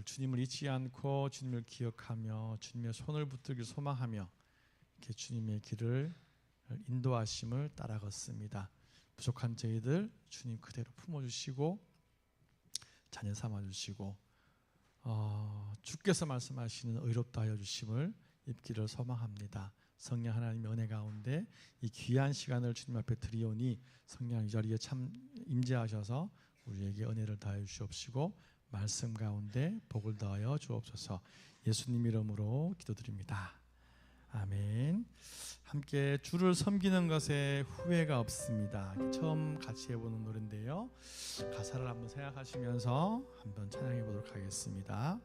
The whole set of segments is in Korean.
주님을 잊지 않고 주님을 기억하며 주님의 손을 붙들기 소망하며 이렇게 주님의 길을 인도하심을 따라 걷습니다. 부족한 저희들 주님 그대로 품어주시고 자녀 삼아주시고 주께서 말씀하시는 의롭다 하여 주심을 입기를 소망합니다. 성령 하나님의 은혜 가운데 이 귀한 시간을 주님 앞에 드리오니 성령 이 자리에 참 임재하셔서 우리에게 은혜를 다해 주시옵시고 말씀 가운데 복을 더하여 주옵소서. 예수님 이름으로 기도드립니다. 아멘. 함께 주를 섬기는 것에 후회가 없습니다. 처음 같이 해보는 노래인데요. 가사를 한번 생각하시면서 한번 찬양해 보도록 하겠습니다.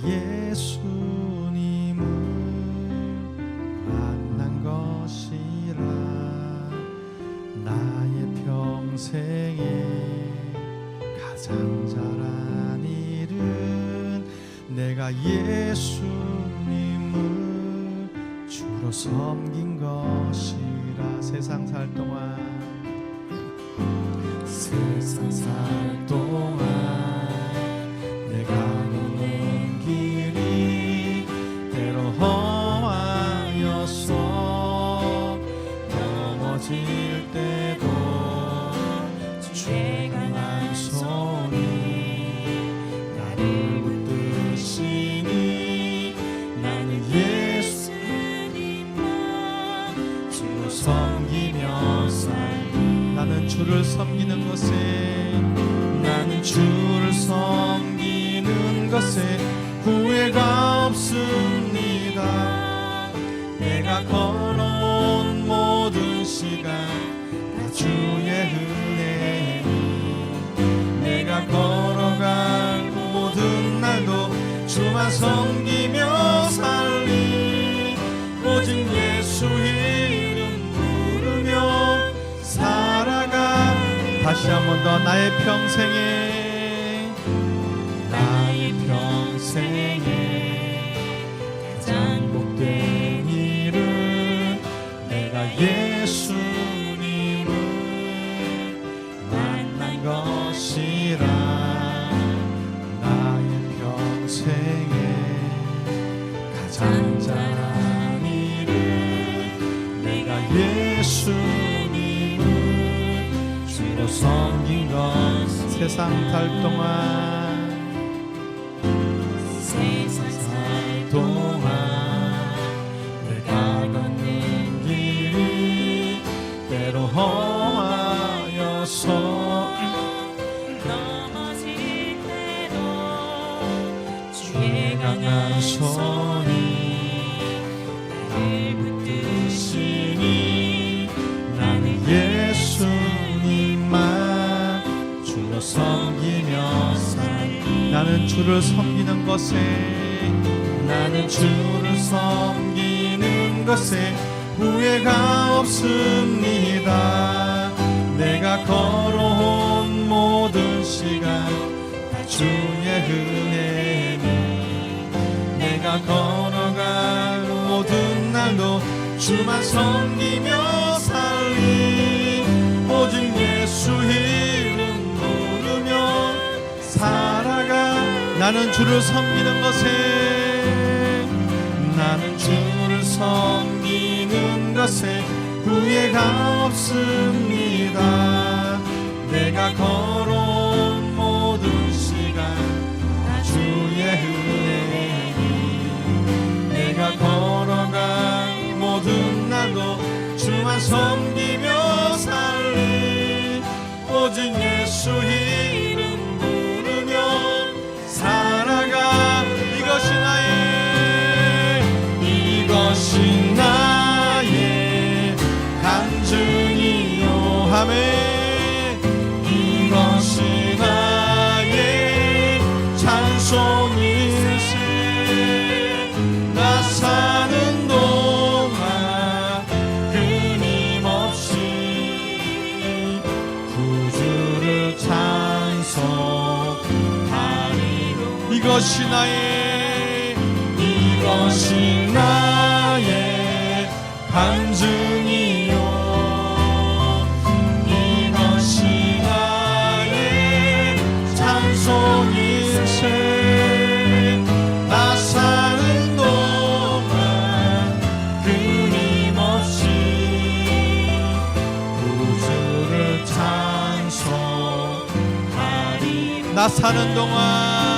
예수님을 만난 것이라. 나의 평생에 가장 잘한 일은 내가 예수님을 주로 섬긴 것이라. 세상 살 동안 내가 걷는 길이 때로 험하여서 넘어질 때도 주의 강한 손이 나를 붙드시니 나는 예수님만 주로 섬기며 살리. 나는 주를 섬기는 것에 후회가 없습니다. 내가 걸어온 모든 시간 다 주의 은혜니 내가 걸어갈 모든 날도 주만 섬기며 살리. 오직 예수 이름 부르며 살아가. 다시 한 번 더 나의 평생에 가장 복된 일은 내가 예수님을 만난 것이라. 나의 평생에 가장 잘한 일은 내가 예수님을 주로 섬긴 것. 세상 살 동안 내가 걷는 길이 때로 험하여서 넘어질 때도 주의 강한 손이 나를 붙드시니 나는 예수님만 주로 섬기며 살리. 나는 주를 섬기는 것에 후회가 없습니다. 내가 걸어온 모든 시간 다 주의 은혜니 내가 걸어갈 모든 날도 주만 섬기며 살리. 오직 예수 이름 부르며 살아가. 나는 주를 섬기는 것에 후회가 없습니다. 내가 걸어온 모든 시간 다 주의 은혜니 내가 걸어갈 모든 날도 주만 섬기며 살리. 오직 예수 이름 부르며 살아가. 이것이 나의 간증이요. 아멘. 이것이 나의 찬송일세. 나 사는 동안 끊임없이 이것이 나의 간증이요 이것이 나의 찬송일세 나 사는 동안 끊임없이 구주를 찬송하리 나 사는 동안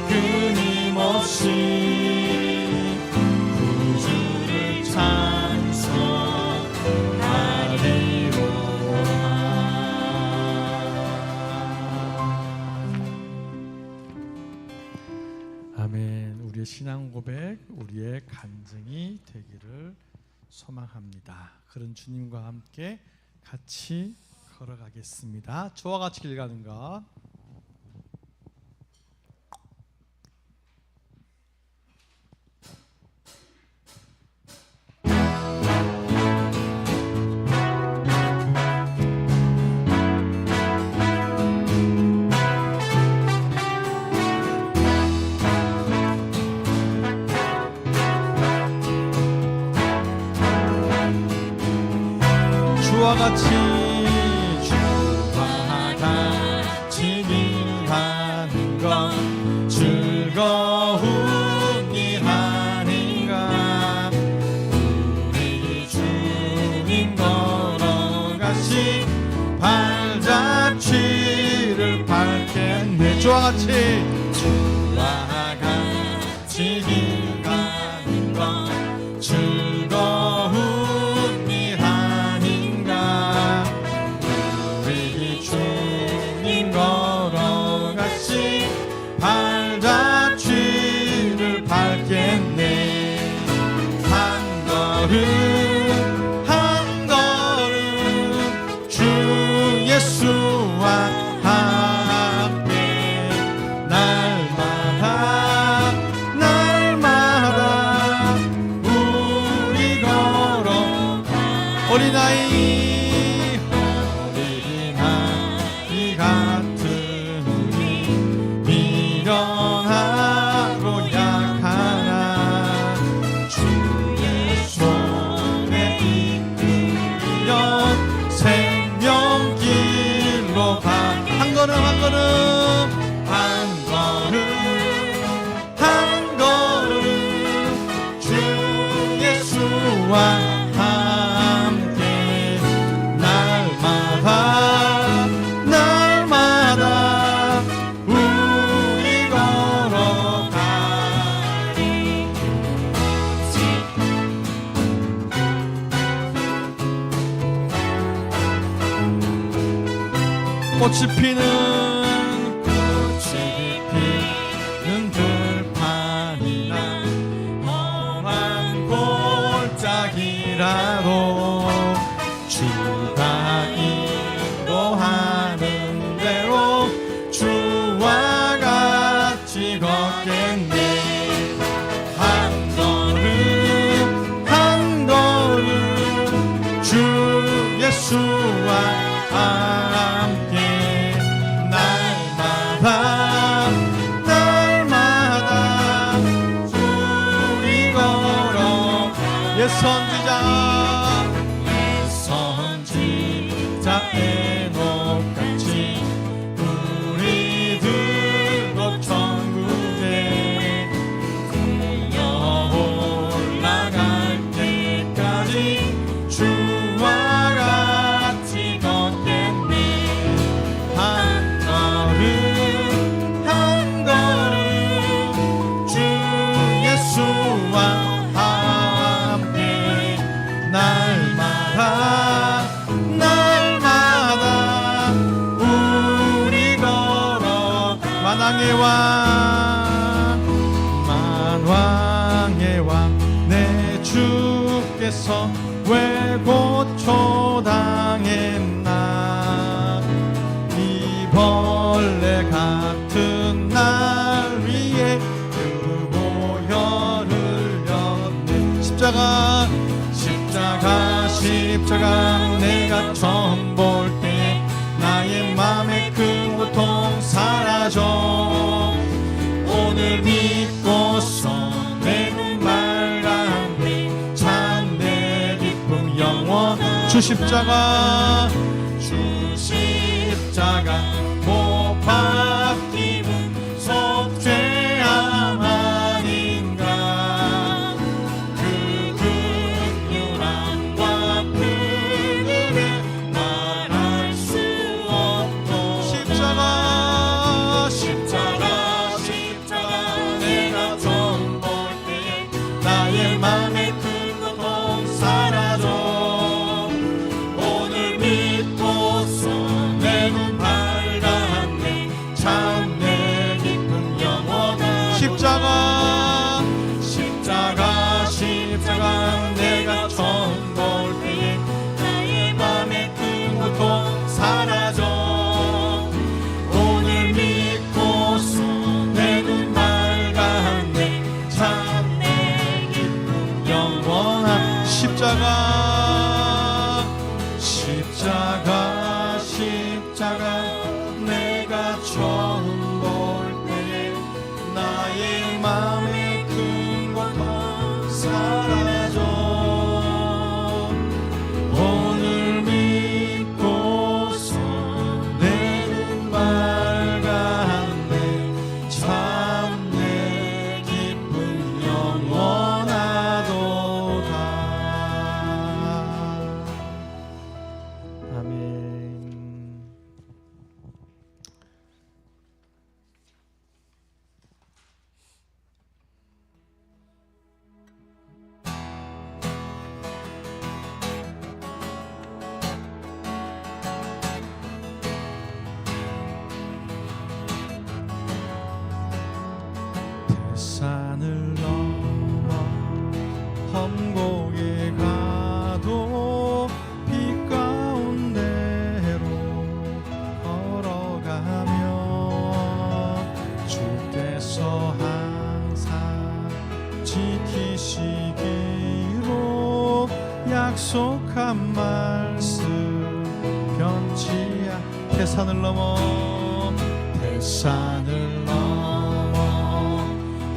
끊임없이 구주를 찬송하리로다. 아멘. 우리의 신앙 고백, 우리의 간증이 되기를 소망합니다. 그런 주님과 함께 같이 걸어가겠습니다. 저와 같이 길 가는 것. 주와 같이 길 가는 건 즐거운 일 아닌가 우리 주님 걸어가시 발자취를 밟겠네 주와 같이 길 가는 건 즐거운 일 아닌가 우리 주님 걸어가시 발자취를 밟겠네 한 걸음 한 걸음 주 예수와 함께 날마다 우리 걸어가 어린아이 같은 우리 미련하고 약하나 주의 손에 이끌려 생명길로 가 한 걸음 한 걸음 주 예수와 함께 날마다 우리 걸어가리 꽃이 피는 들판이나 험한 골짜기라도 주가 인도하는 대로 주와 같이 걷겠네 한 걸음 주 예수와 함께 날마다 우리 걸어 선지자 에녹같이 우리들도 천국에 끌려 올라갈 때까지 주와 같이 걷겠네 한 걸음 주 예수와 함께 날마다 우리 걸어 만왕의 왕 내 주께서 왜 고초당했나 이 벌레 같은 날 위에 그 보혈을 흘렸네 십자가 내가 처음 볼 때 나의 맘에 주 십자가 못 박힘은 속죄함 아닌가. 그 극률함과 그 은혜 말할 수 없고. 십자가 내가 처음 볼 때에 나의 맘에 큰 고통 사라져. 오늘 믿고서 내 눈 밝았네. 참 내 깊은 영원한 십자가 내가 처음 볼 때에 나의 맘에 큰 고통 사라져. 오늘 믿고서 내 눈 밝았네. 참 내 깊은 영원한 십자가 내가 처음 볼 때에 나의 마음에 큰 고통 사라져. 오늘 믿고서 내 눈 밝았네. 참 내 기쁨 영원하도다. 아멘. 산을 넘어 험곡에 가도 빛 가운데로 걸어가며 주께서 항상 지키시기로 약속한 말씀 변치 않게. 태산을 넘어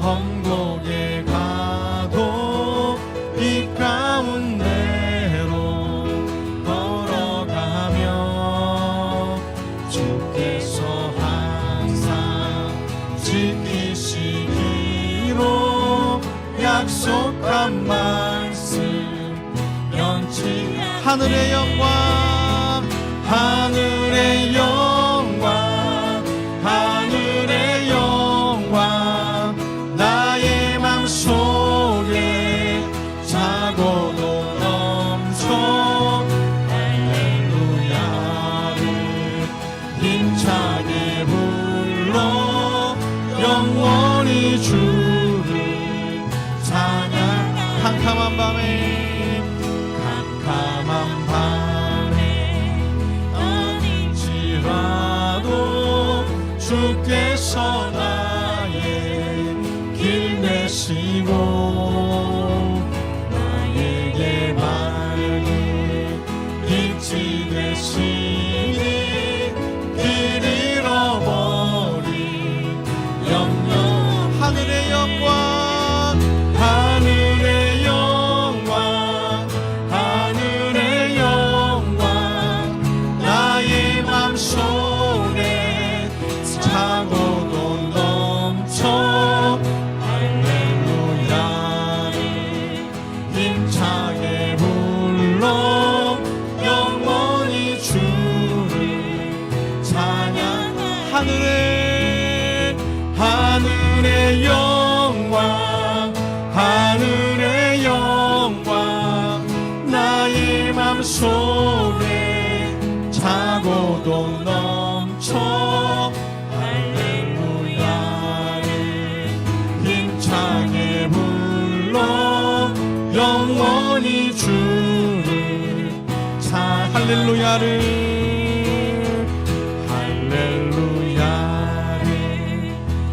험곡에 가도 빛 가운데로 걸어가며 주께서 항상 지키시기로 약속한 말씀 변치 않게. 하늘의 영광 하늘의 영광 나의 맘속에 차고도 넘쳐. 할렐루야를 힘차게 불러 영원히 주를 찬양. 캄캄한 밤에 어딘지라도 주께서 나의 길 내시고 나에게 밝은 빛이 되시니 길 잃어버린 영영. 하늘의 영광 나의 맘속에 차고도 넘쳐. 할렐루야를 힘차게 불러 영원히 주를 찬양. 하늘의 영광 나의 맘속에 차고도 넘쳐. 할렐루야를 힘차게 불러 영원히 주를 할렐루야를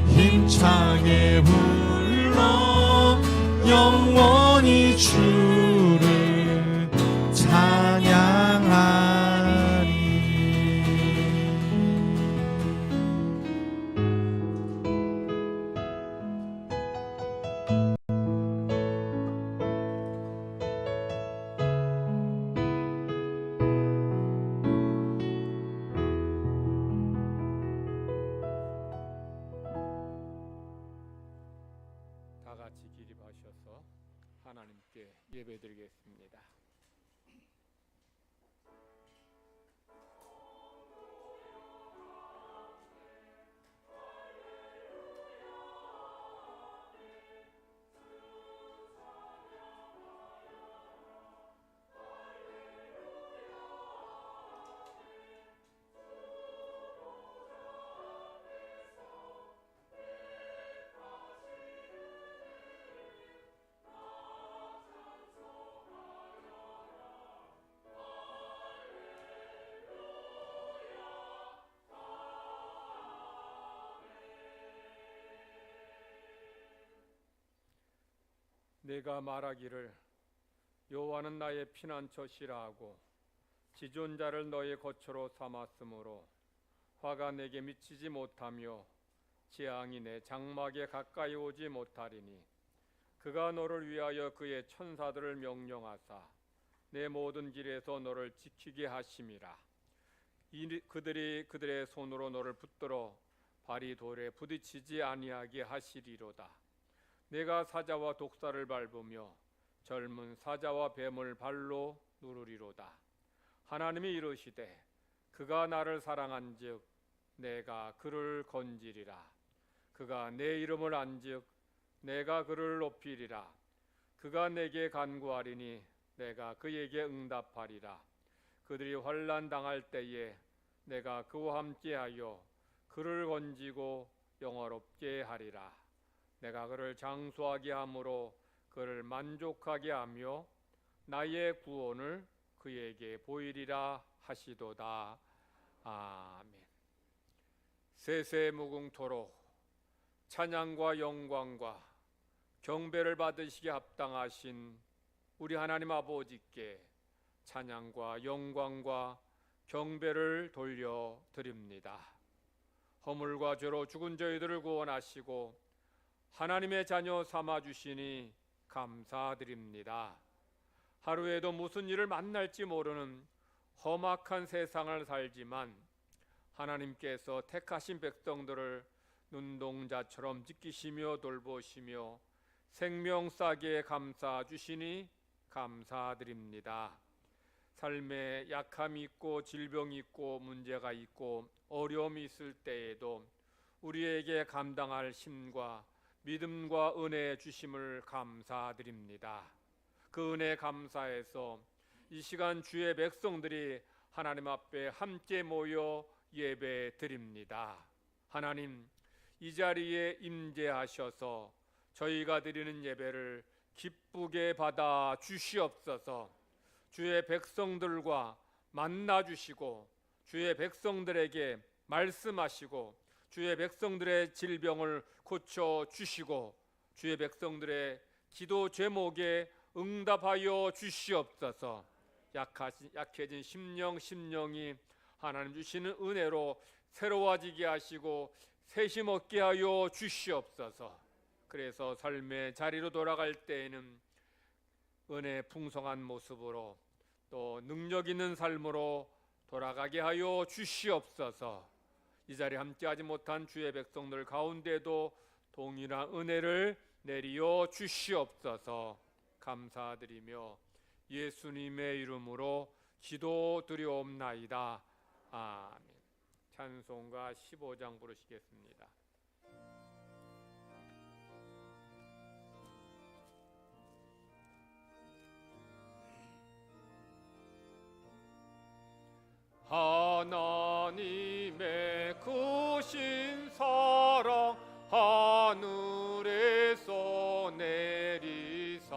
힘차게 불러 영원히 주를 찬양하리. 같이 기립하셔서 하나님께 예배드리겠습니다. 내가 말하기를 여호와는 나의 피난처시라 하고 지존자를 너의 거처로 삼았으므로 화가 내게 미치지 못하며 재앙이 내 장막에 가까이 오지 못하리니 그가 너를 위하여 그의 천사들을 명령하사 내 모든 길에서 너를 지키게 하심이라. 그들이 그들의 손으로 너를 붙들어 발이 돌에 부딪히지 아니하게 하시리로다. 내가 사자와 독사를 밟으며 젊은 사자와 뱀을 발로 누르리로다. 하나님이 이르시되 그가 나를 사랑한즉 내가 그를 건지리라. 그가 내 이름을 안즉 내가 그를 높이리라. 그가 내게 간구하리니 내가 그에게 응답하리라. 그들이 환난 당할 때에 내가 그와 함께하여 그를 건지고 영화롭게 하리라. 내가 그를 장수하게 함으로 그를 만족하게 하며 나의 구원을 그에게 보이리라 하시도다. 아멘. 세세무궁토록 찬양과 영광과 경배를 받으시기 합당하신 우리 하나님 아버지께 찬양과 영광과 경배를 돌려드립니다. 허물과 죄로 죽은 저희들을 구원하시고 하나님의 자녀 삼아주시니 감사드립니다. 하루에도 무슨 일을 만날지 모르는 험악한 세상을 살지만 하나님께서 택하신 백성들을 눈동자처럼 지키시며 돌보시며 생명 싸게 감싸주시니 감사드립니다. 삶에 약함이 있고 질병이 있고 문제가 있고 어려움이 있을 때에도 우리에게 감당할 힘과 믿음과 은혜 주심을 감사드립니다. 그 은혜 감사해서 이 시간 주의 백성들이 하나님 앞에 함께 모여 예배 드립니다. 하나님, 이 자리에 임재하셔서 저희가 드리는 예배를 기쁘게 받아 주시옵소서. 주의 백성들과 만나 주시고 주의 백성들에게 말씀하시고 주의 백성들의 질병을 고쳐 주시고 주의 백성들의 기도 제목에 응답하여 주시옵소서. 약해진 심령이 하나님 주시는 은혜로 새로워지게 하시고 새힘 얻게 하여 주시옵소서. 그래서 삶의 자리로 돌아갈 때에는 은혜 풍성한 모습으로 또 능력 있는 삶으로 돌아가게 하여 주시옵소서. 이 자리에 함께하지 못한 주의 백성들 가운데도 동일한 은혜를 내리어 주시옵소서. 감사드리며 예수님의 이름으로 기도드리옵나이다. 아멘. 찬송가 15장 부르시겠습니다. 하나님의 크신 사랑 하늘에서 내리사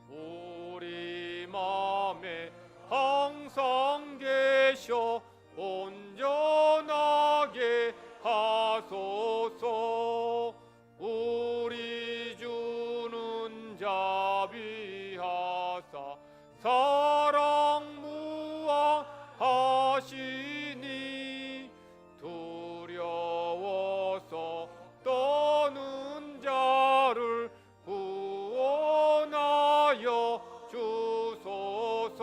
우리 맘에 항상 계셔 온전하게 하소서. 우리 주는 자비하사 사랑 무한하시니 두려워서 떠는 자를 구원하여 주소서.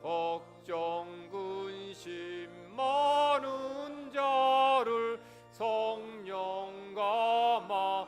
걱정 근심 많은 자를 성령 감화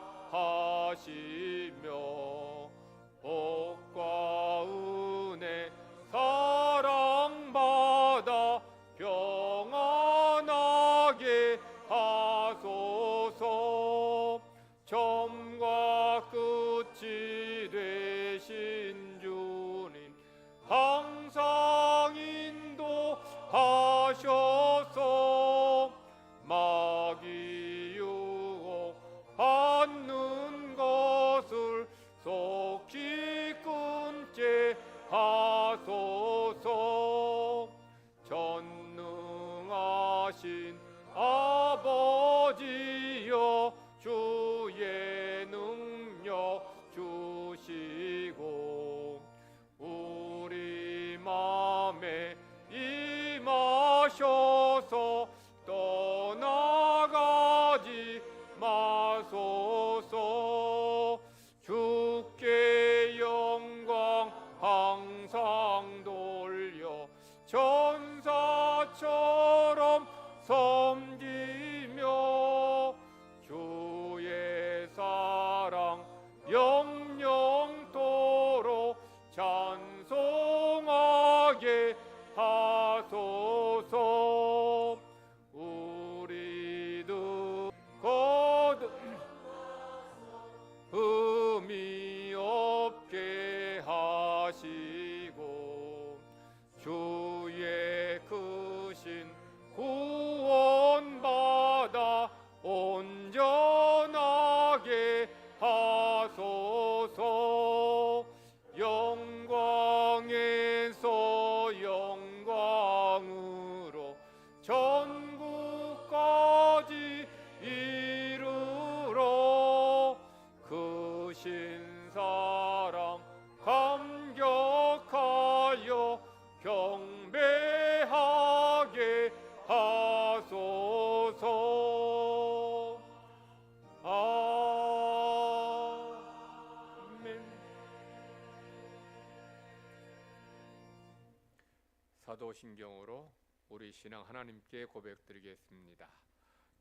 사도신경으로 우리 신앙 하나님께 고백드리겠습니다.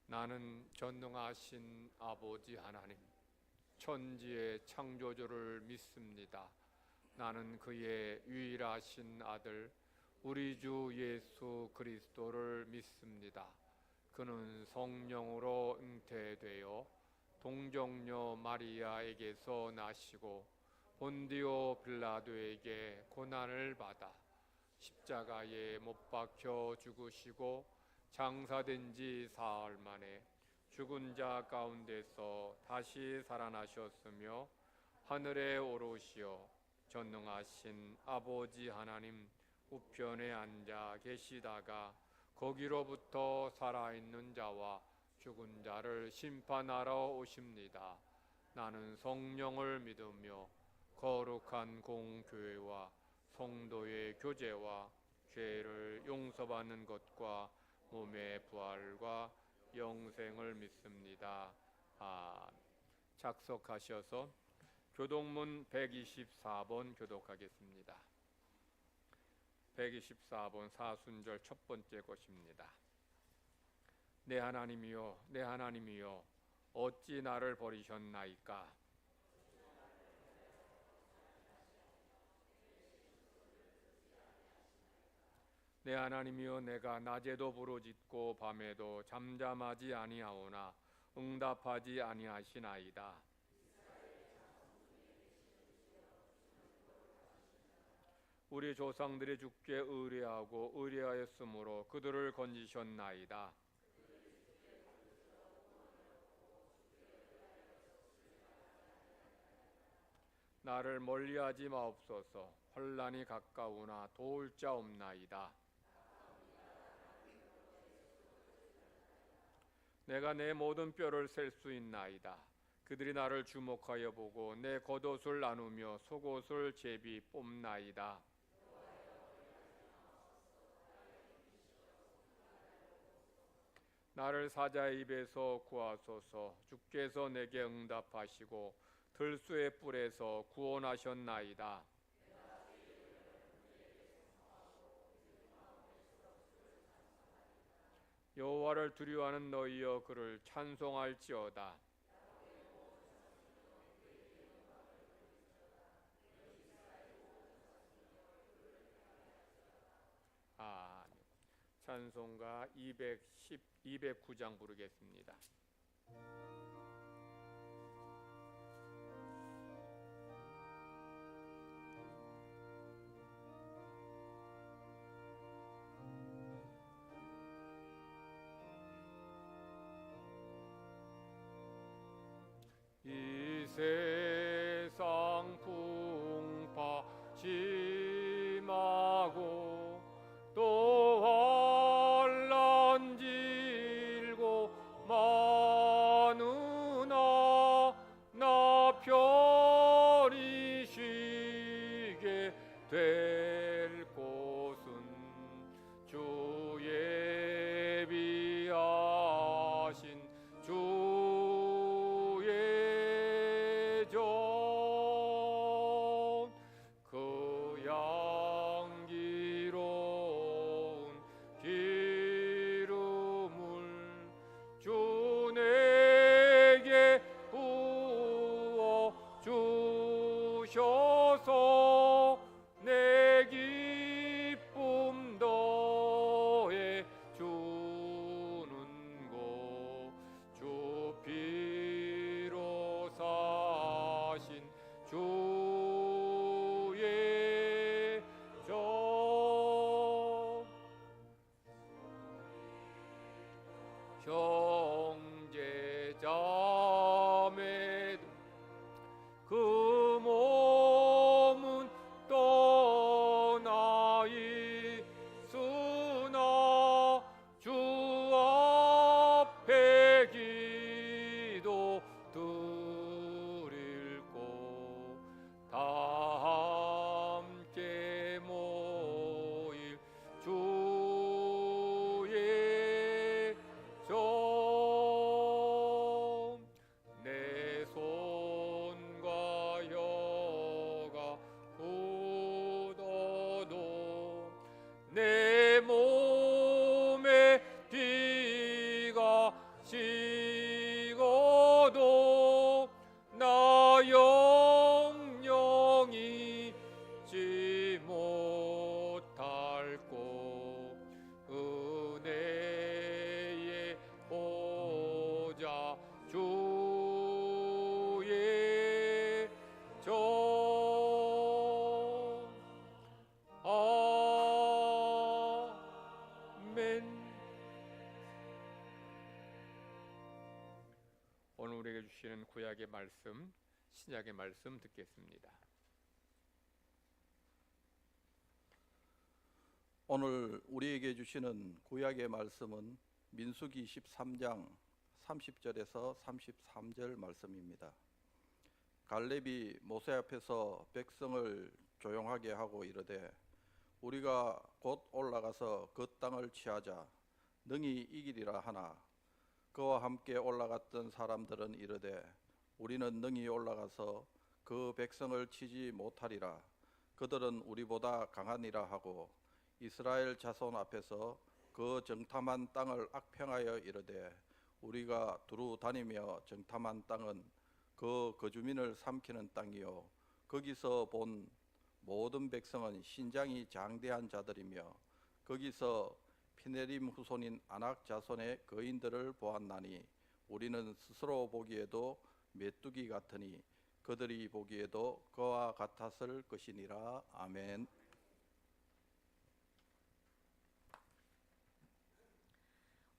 나는 전능하신 아버지 하나님, 천지의 창조주를 믿습니다. 나는 그의 유일하신 아들 우리 주 예수 그리스도를 믿습니다. 그는 성령으로 잉태되어 동정녀 마리아에게서 나시고 본디오 빌라도에게 고난을 받아 십자가에 못 박혀 죽으시고 장사된 지 사흘 만에 죽은 자 가운데서 다시 살아나셨으며 하늘에 오르시어 전능하신 아버지 하나님 우편에 앉아 계시다가 거기로부터 살아있는 자와 죽은 자를 심판하러 오십니다. 나는 성령을 믿으며 거룩한 공교회와 성도의 교제와 죄를 용서받는 것과 몸의 부활과 영생을 믿습니다. 작석하셔서 교독문 124번 교독하겠습니다. 124번 사순절 첫 번째 것입니다. 내 하나님이여, 내 하나님이여, 어찌 나를 버리셨나이까? 내 하나님이여, 내가 낮에도 부르짖고 밤에도 잠잠하지 아니하오나 응답하지 아니하시나이다. 우리 조상들이 주께 의뢰하고 의뢰하였으므로 그들을 건지셨나이다. 나를 멀리하지 마옵소서. 환난이 가까우나 도울 자 없나이다. 내가 내 모든 뼈를 셀 수 있나이다. 그들이 나를 주목하여 보고 내 겉옷을 나누며 속옷을 제비 뽑나이다. 나를 사자의 입에서 구하소서. 주께서 내게 응답하시고 들소의 뿔에서 구원하셨나이다. 여호와를 두려워하는 너희여 그를 찬송할지어다. 찬송가 209장 부르겠습니다. 이 세상 풍파 심하고 또 환난 질고 많으나 나 편히 쉬게 될 곳은 주 예비하신 주의 전 그 향기로운 기름을 주 내게 부어 주셔서 내 기쁨 더해 주는 것 주 피로 사신 주의 형제 자매들 그 주시는 구약의 말씀, 신약의 말씀 듣겠습니다. 오늘 우리에게 주시는 구약의 말씀은 민수기 13장 30절에서 33절 말씀입니다. 갈렙이 모세 앞에서 백성을 조용하게 하고 이르되 우리가 곧 올라가서 그 땅을 취하자 능히 이기리라 하나 그와 함께 올라갔던 사람들은 이르되 우리는 능히 올라가서 그 백성을 치지 못하리라 그들은 우리보다 강하니라 하고 이스라엘 자손 앞에서 그 정탐한 땅을 악평하여 이르되 우리가 두루 다니며 정탐한 땅은 그 거주민을 삼키는 땅이요 거기서 본 모든 백성은 신장이 장대한 자들이며 거기서 피네림 후손인 아낙 자손의 거인들을 보았나니 우리는 스스로 보기에도 메뚜기 같으니 그들이 보기에도 그와 같았을 것이니라. 아멘.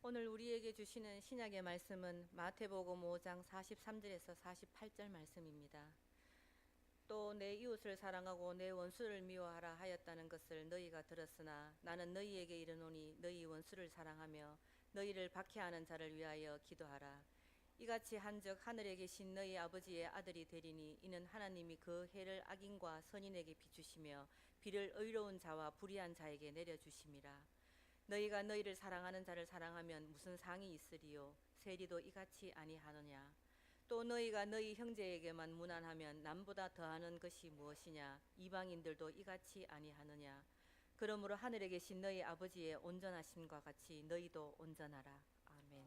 오늘 우리에게 주시는 신약의 말씀은 마태복음 5장 43절에서 48절 말씀입니다. 또 내 이웃을 사랑하고 내 원수를 미워하라 하였다는 것을 너희가 들었으나 나는 너희에게 이르노니 너희 원수를 사랑하며 너희를 박해하는 자를 위하여 기도하라. 이같이 한즉 하늘에 계신 너희 아버지의 아들이 되리니 이는 하나님이 그 해를 악인과 선인에게 비추시며 비를 의로운 자와 불의한 자에게 내려주심이라. 너희가 너희를 사랑하는 자를 사랑하면 무슨 상이 있으리요? 세리도 이같이 아니하느냐? 또 너희가 너희 형제에게만 무난하면 남보다 더하는 것이 무엇이냐? 이방인들도 이같이 아니하느냐? 그러므로 하늘에 계신 너희 아버지의 온전하심과 같이 너희도 온전하라. 아멘.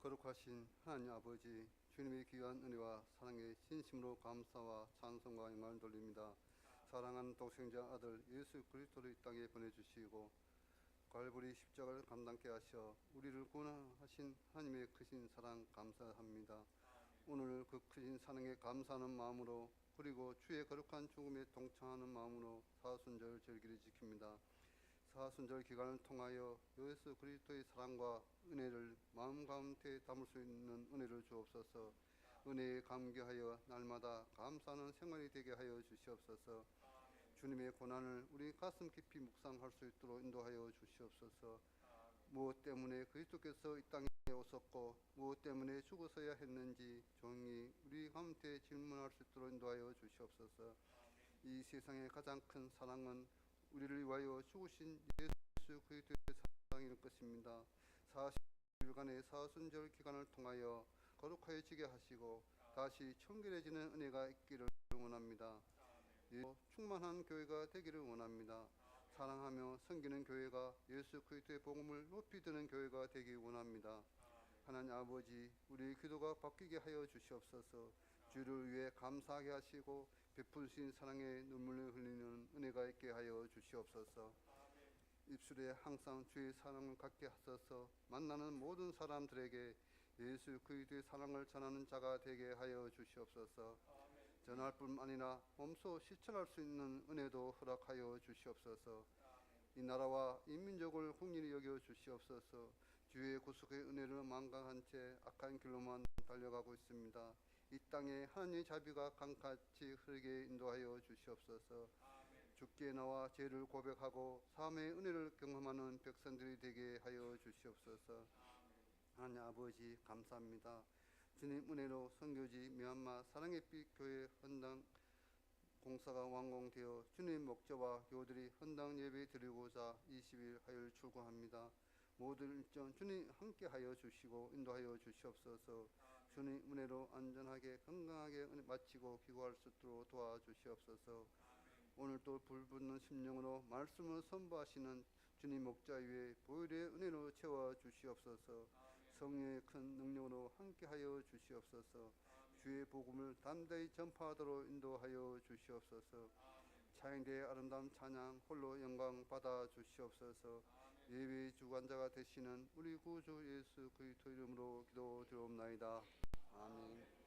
거룩하신 하나님 아버지, 주님의 귀한 은혜와 사랑에 진심으로 감사와 찬송과 영광을 돌립니다. 사랑하는 독생자 아들 예수 그리스도를 이 땅에 보내주시고 갈보리 십자가를 감당케 하셔 우리를 구원하신 하나님의 크신 사랑 감사합니다. 오늘 그 크신 사랑에 감사하는 마음으로 그리고 주의 거룩한 죽음에 동참하는 마음으로 사순절 절기를 지킵니다. 사순절 기간을 통하여 예수 그리스도의 사랑과 은혜를 마음 가운데 담을 수 있는 은혜를 주옵소서. 은혜에 감격하여 날마다 감사하는 생활이 되게 하여 주시옵소서. 주님의 고난을 우리 가슴 깊이 묵상할 수 있도록 인도하여 주시옵소서. 무엇 때문에 그리스도께서 이 땅에 오셨고 무엇 때문에 죽어서야 했는지 종이 우리 가운데 질문할 수 있도록 인도하여 주시옵소서. 이 세상의 가장 큰 사랑은 우리를 위하여 죽으신 예수 그리스도의 사랑일 것입니다. 40일간의 사순절 기간을 통하여 거룩하여지게 하시고 다시 청결해지는 은혜가 있기를 원합니다. 충만한 교회가 되기를 원합니다. 사랑하며 섬기는 교회가 예수 그리스도의 복음을 높이 드는 교회가 되기 원합니다. 하나님 아버지, 우리의 기도가 바뀌게 하여 주시옵소서. 주를 위해 감사하게 하시고 베푸신 사랑의 눈물을 흘리는 은혜가 있게 하여 주시옵소서. 입술에 항상 주의 사랑을 갖게 하소서. 만나는 모든 사람들에게 예수 그리스도의 사랑을 전하는 자가 되게 하여 주시옵소서. 전할 뿐 아니라 몸소 실천할 수 있는 은혜도 허락하여 주시옵소서. 이 나라와 이 민족을 국리히 여겨 주시옵소서. 주의 구속의 은혜를 망각한 채 악한 길로만 달려가고 있습니다. 이 땅에 하나님의 자비가 강같이 흐르게 인도하여 주시옵소서. 주께 나와 죄를 고백하고 사함의 은혜를 경험하는 백성들이 되게 하여 주시옵소서. 하나님 아버지 감사합니다. 주님 은혜로 선교지 미얀마 사랑의 빛 교회 헌당 공사가 완공되어 주님 목자와 교우들이 헌당 예배 드리고자 20일 화요일 출고합니다. 모든 일정 주님 함께 하여 주시고 인도하여 주시옵소서. 주님 은혜로 안전하게 건강하게 마치고 귀국할 수 있도록 도와주시옵소서. 오늘도 불붙는 심령으로 말씀을 선포하시는 주님 목자 위에 보혈의 은혜로 채워 주시옵소서. 성령의 큰 능력으로 함께하여 주시옵소서. 주의 복음을 담대히 전파하도록 인도하여 주시옵소서. 차인대의 아름다운 찬양 홀로 영광 받아 주시옵소서. 예배의 주관자가 되시는 우리 구주 예수 그리스도 이름으로 기도드리옵나이다. 아멘.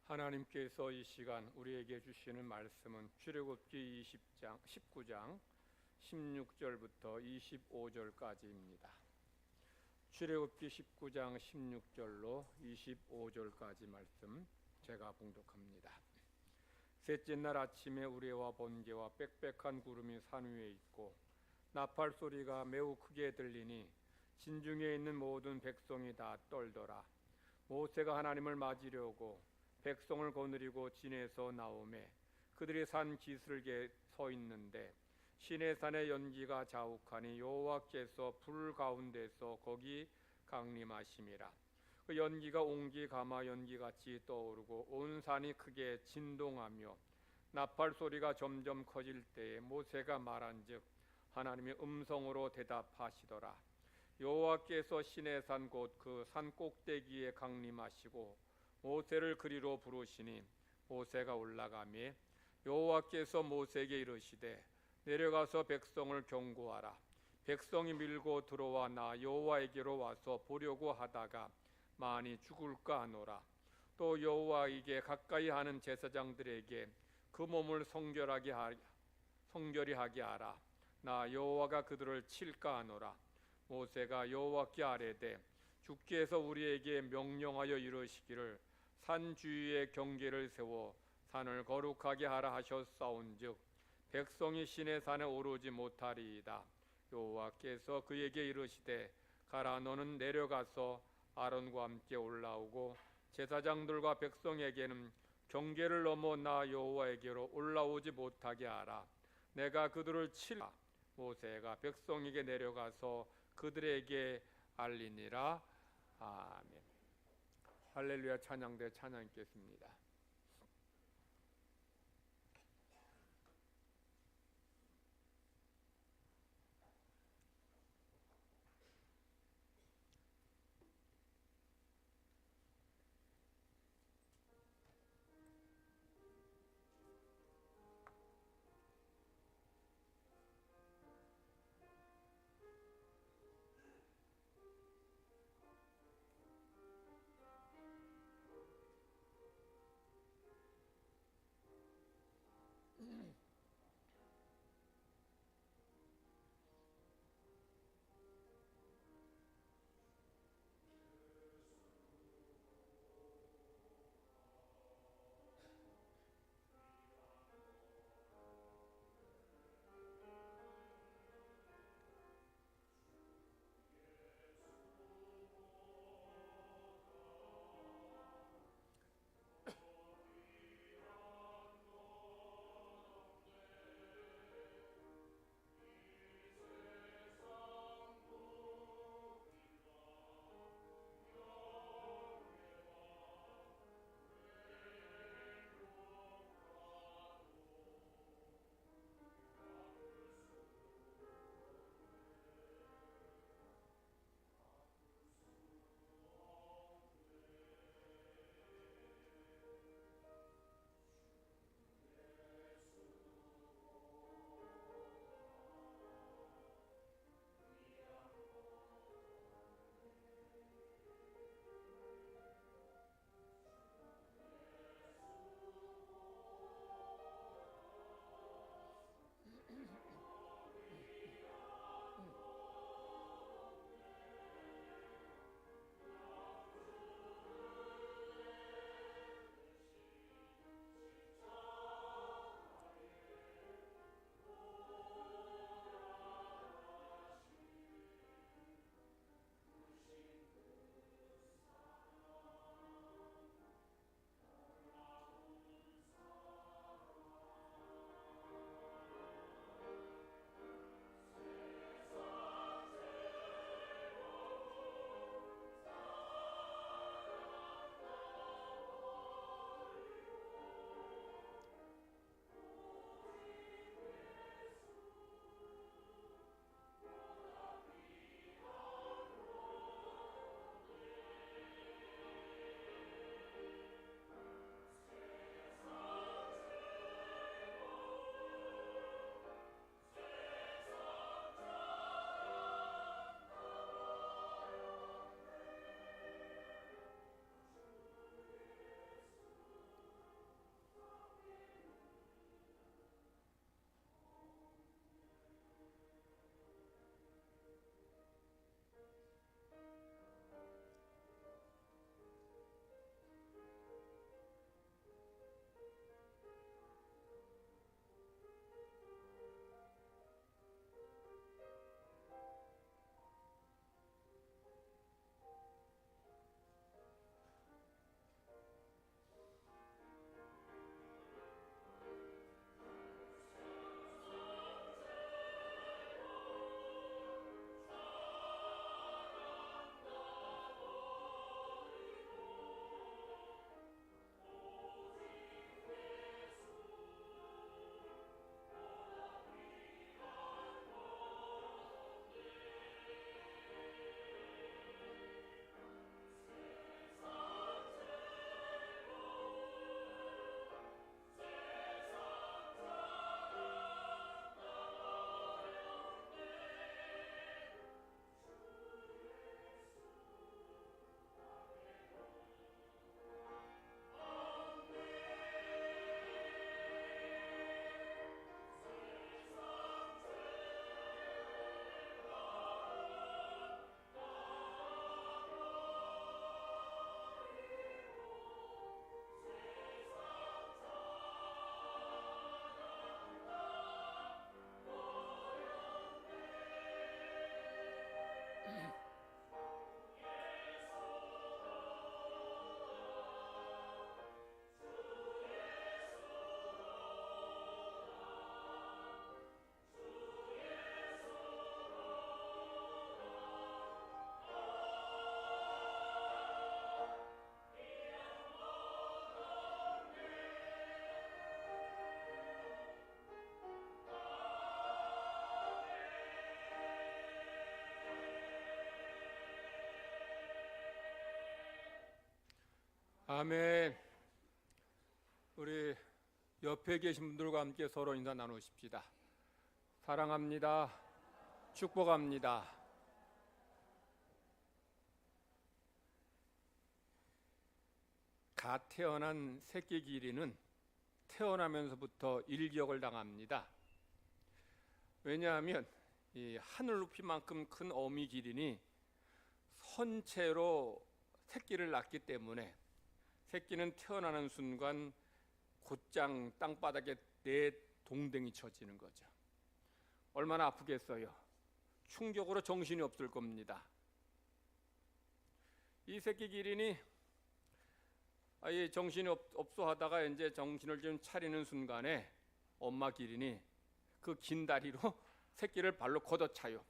하나님께서 이 시간 우리에게 주시는 말씀은 출애굽기 19장 16절부터 25절까지입니다. 출애굽기 19장 16절로 25절까지 말씀 제가 봉독합니다. 셋째 날 아침에 우레와 번개와 빽빽한 구름이 산 위에 있고 나팔 소리가 매우 크게 들리니 진중에 있는 모든 백성이 다 떨더라. 모세가 하나님을 맞으려고 백성을 거느리고 진에서 나오매 그들이 산 기슭에 서 있는데 시내산의 연기가 자욱하니 여호와께서 불 가운데서 거기 강림하심이라. 그 연기가 옹기 가마 연기같이 떠오르고 온 산이 크게 진동하며 나팔 소리가 점점 커질 때에 모세가 말한즉 하나님의 음성으로 대답하시더라. 여호와께서 시내산 곧 그 산 꼭대기에 강림하시고 모세를 그리로 부르시니 모세가 올라가매 여호와께서 모세에게 이르시되 내려가서 백성을 경고하라. 백성이 밀고 들어와 나 여호와에게로 와서 보려고 하다가 많이 죽을까 하노라. 또 여호와에게 가까이 하는 제사장들에게 그 몸을 성결히 하게 하라. 나 여호와가 그들을 칠까 하노라. 모세가 여호와께 아뢰되 주께서 우리에게 명령하여 이르시기를 산 주위에 경계를 세워 산을 거룩하게 하라 하셨사온즉 백성이 시내산에 오르지 못하리이다. 여호와께서 그에게 이르시되 가라. 너는 내려가서 아론과 함께 올라오고 제사장들과 백성에게는 경계를 넘어 나 여호와에게로 올라오지 못하게 하라. 내가 그들을 칠라. 모세가 백성에게 내려가서 그들에게 알리니라. 아멘. 할렐루야. 찬양대 찬양 있겠습니다. 아멘. 우리 옆에 계신 분들과 함께 서로 인사 나누십시다. 사랑합니다. 축복합니다. 갓 태어난 새끼 기린은 태어나면서부터 일격을 당합니다. 왜냐하면 이 하늘 높이만큼 큰 어미 기린이 선체로 새끼를 낳기 때문에 새끼는 태어나는 순간 곧장 땅바닥에 내 동댕이 쳐지는 거죠. 얼마나 아프겠어요. 충격으로 정신이 없을 겁니다. 이 새끼 기린이 아예 정신이 없어 하다가 이제 정신을 좀 차리는 순간에 엄마 기린이 그 긴 다리로 새끼를 발로 걷어차요.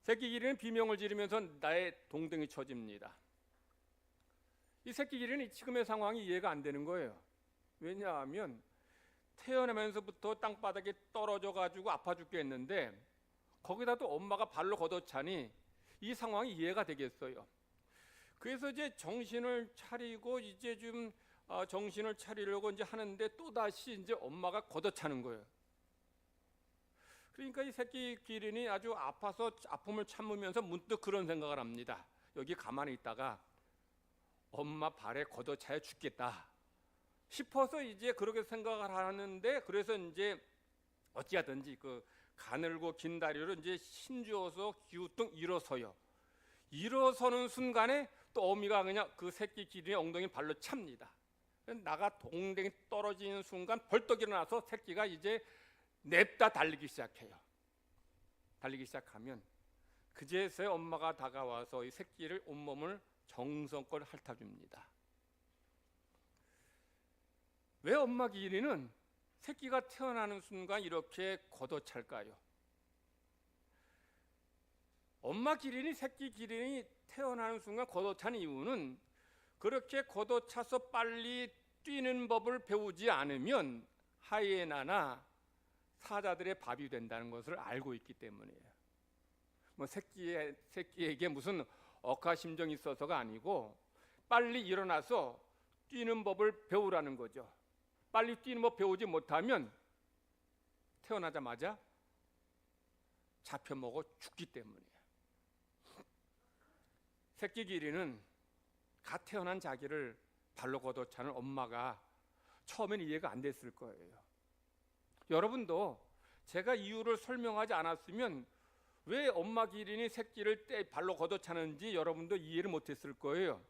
새끼 기린은 비명을 지르면서 나의 동댕이 쳐집니다. 이 새끼 기린은 지금의 상황이 이해가 안 되는 거예요. 왜냐하면 태어나면서부터 땅바닥에 떨어져 가지고 아파 죽겠는데 거기다 또 엄마가 발로 걷어차니 이 상황이 이해가 되겠어요. 그래서 이제 정신을 차리고 이제 좀 정신을 차리려고 이제 하는데 또 다시 이제 엄마가 걷어차는 거예요. 그러니까 이 새끼 기린이 아주 아파서 아픔을 참으면서 문득 그런 생각을 합니다. 여기 가만히 있다가 엄마 발에 걷어차여 죽겠다 싶어서 이제 그렇게 생각을 하는데, 그래서 이제 어찌하든지 그 가늘고 긴 다리로 이제 힘주어서 기우뚱 일어서요. 일어서는 순간에 또 어미가 그냥 그 새끼 기린의 엉덩이 발로 찹니다. 나가 동댕이 떨어지는 순간 벌떡 일어나서 새끼가 이제 냅다 달리기 시작해요. 달리기 시작하면 그제서야 엄마가 다가와서 이 새끼를 온몸을 정성껏 핥아줍니다. 왜 엄마 기린은 새끼가 태어나는 순간 이렇게 걷어찰까요? 엄마 기린이 새끼 기린이 태어나는 순간 걷어찬 이유는 그렇게 걷어차서 빨리 뛰는 법을 배우지 않으면 하이에나나 사자들의 밥이 된다는 것을 알고 있기 때문이에요. 뭐 새끼에게 무슨 억하심정이 있어서가 아니고 빨리 일어나서 뛰는 법을 배우라는 거죠. 빨리 뛰는 법 배우지 못하면 태어나자마자 잡혀먹어 죽기 때문이에요. 새끼 기린은 갓 태어난 자기를 발로 걷어차는 엄마가 처음엔 이해가 안 됐을 거예요. 여러분도 제가 이유를 설명하지 않았으면 왜 엄마 기린이 새끼를 발로 걷어차는지 여러분도 이해를 못했을 거예요.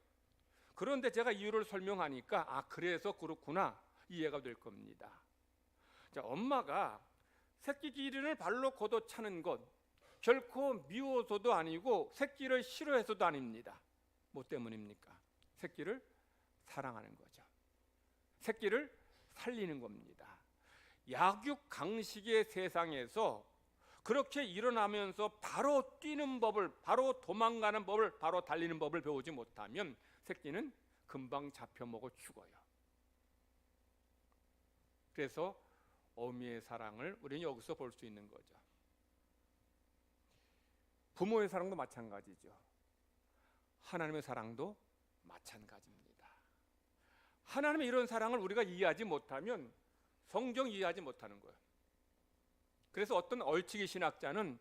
그런데 제가 이유를 설명하니까 그래서 그렇구나 이해가 될 겁니다. 자, 엄마가 새끼 기린을 발로 걷어차는 것 결코 미워서도 아니고 새끼를 싫어해서도 아닙니다. 뭐 때문입니까? 새끼를 사랑하는 거죠. 새끼를 살리는 겁니다. 약육강식의 세상에서 그렇게 일어나면서 바로 뛰는 법을, 바로 도망가는 법을, 바로 달리는 법을 배우지 못하면 새끼는 금방 잡혀먹어 죽어요. 그래서 어미의 사랑을 우리는 여기서 볼 수 있는 거죠. 부모의 사랑도 마찬가지죠. 하나님의 사랑도 마찬가지입니다. 하나님의 이런 사랑을 우리가 이해하지 못하면 성경 이해하지 못하는 거예요. 그래서 어떤 얼치기 신학자는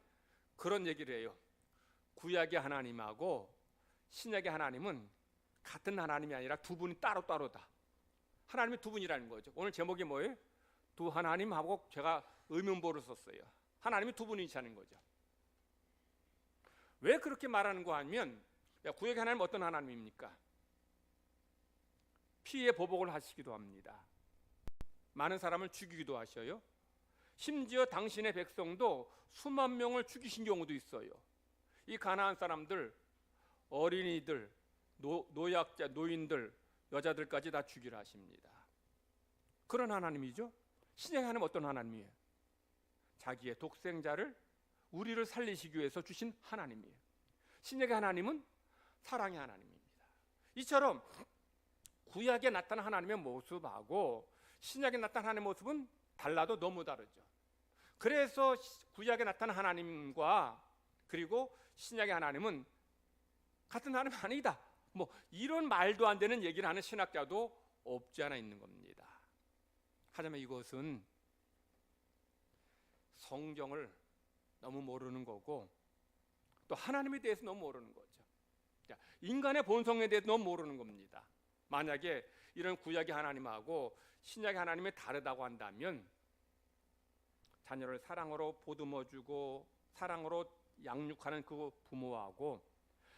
그런 얘기를 해요. 구약의 하나님하고 신약의 하나님은 같은 하나님이 아니라 두 분이 따로따로다. 하나님이 두 분이라는 거죠. 오늘 제목이 뭐예요? 두 하나님하고 제가 의문보를 썼어요. 하나님이 두 분이시라는 거죠. 왜 그렇게 말하는가 하면 구약의 하나님은 어떤 하나님입니까? 피해 보복을 하시기도 합니다. 많은 사람을 죽이기도 하셔요. 심지어 당신의 백성도 수만 명을 죽이신 경우도 있어요. 이 가나안 사람들, 어린이들, 노약자, 노인들, 여자들까지 다 죽이라 하십니다. 그런 하나님이죠. 신약의 하나님은 어떤 하나님이에요? 자기의 독생자를 우리를 살리시기 위해서 주신 하나님이에요. 신약의 하나님은 사랑의 하나님입니다. 이처럼 구약에 나타난 하나님의 모습하고 신약에 나타난 하나님의 모습은 달라도 너무 다르죠. 그래서 구약에 나타난 하나님과 그리고 신약의 하나님은 같은 하나님이 아니다. 뭐 이런 말도 안 되는 얘기를 하는 신학자도 없지 않아 있는 겁니다. 하지만 이것은 성경을 너무 모르는 거고 또 하나님에 대해서 너무 모르는 거죠. 인간의 본성에 대해서 너무 모르는 겁니다. 만약에 이런 구약의 하나님하고 신약의 하나님이 다르다고 한다면 자녀를 사랑으로 보듬어주고 사랑으로 양육하는 그 부모하고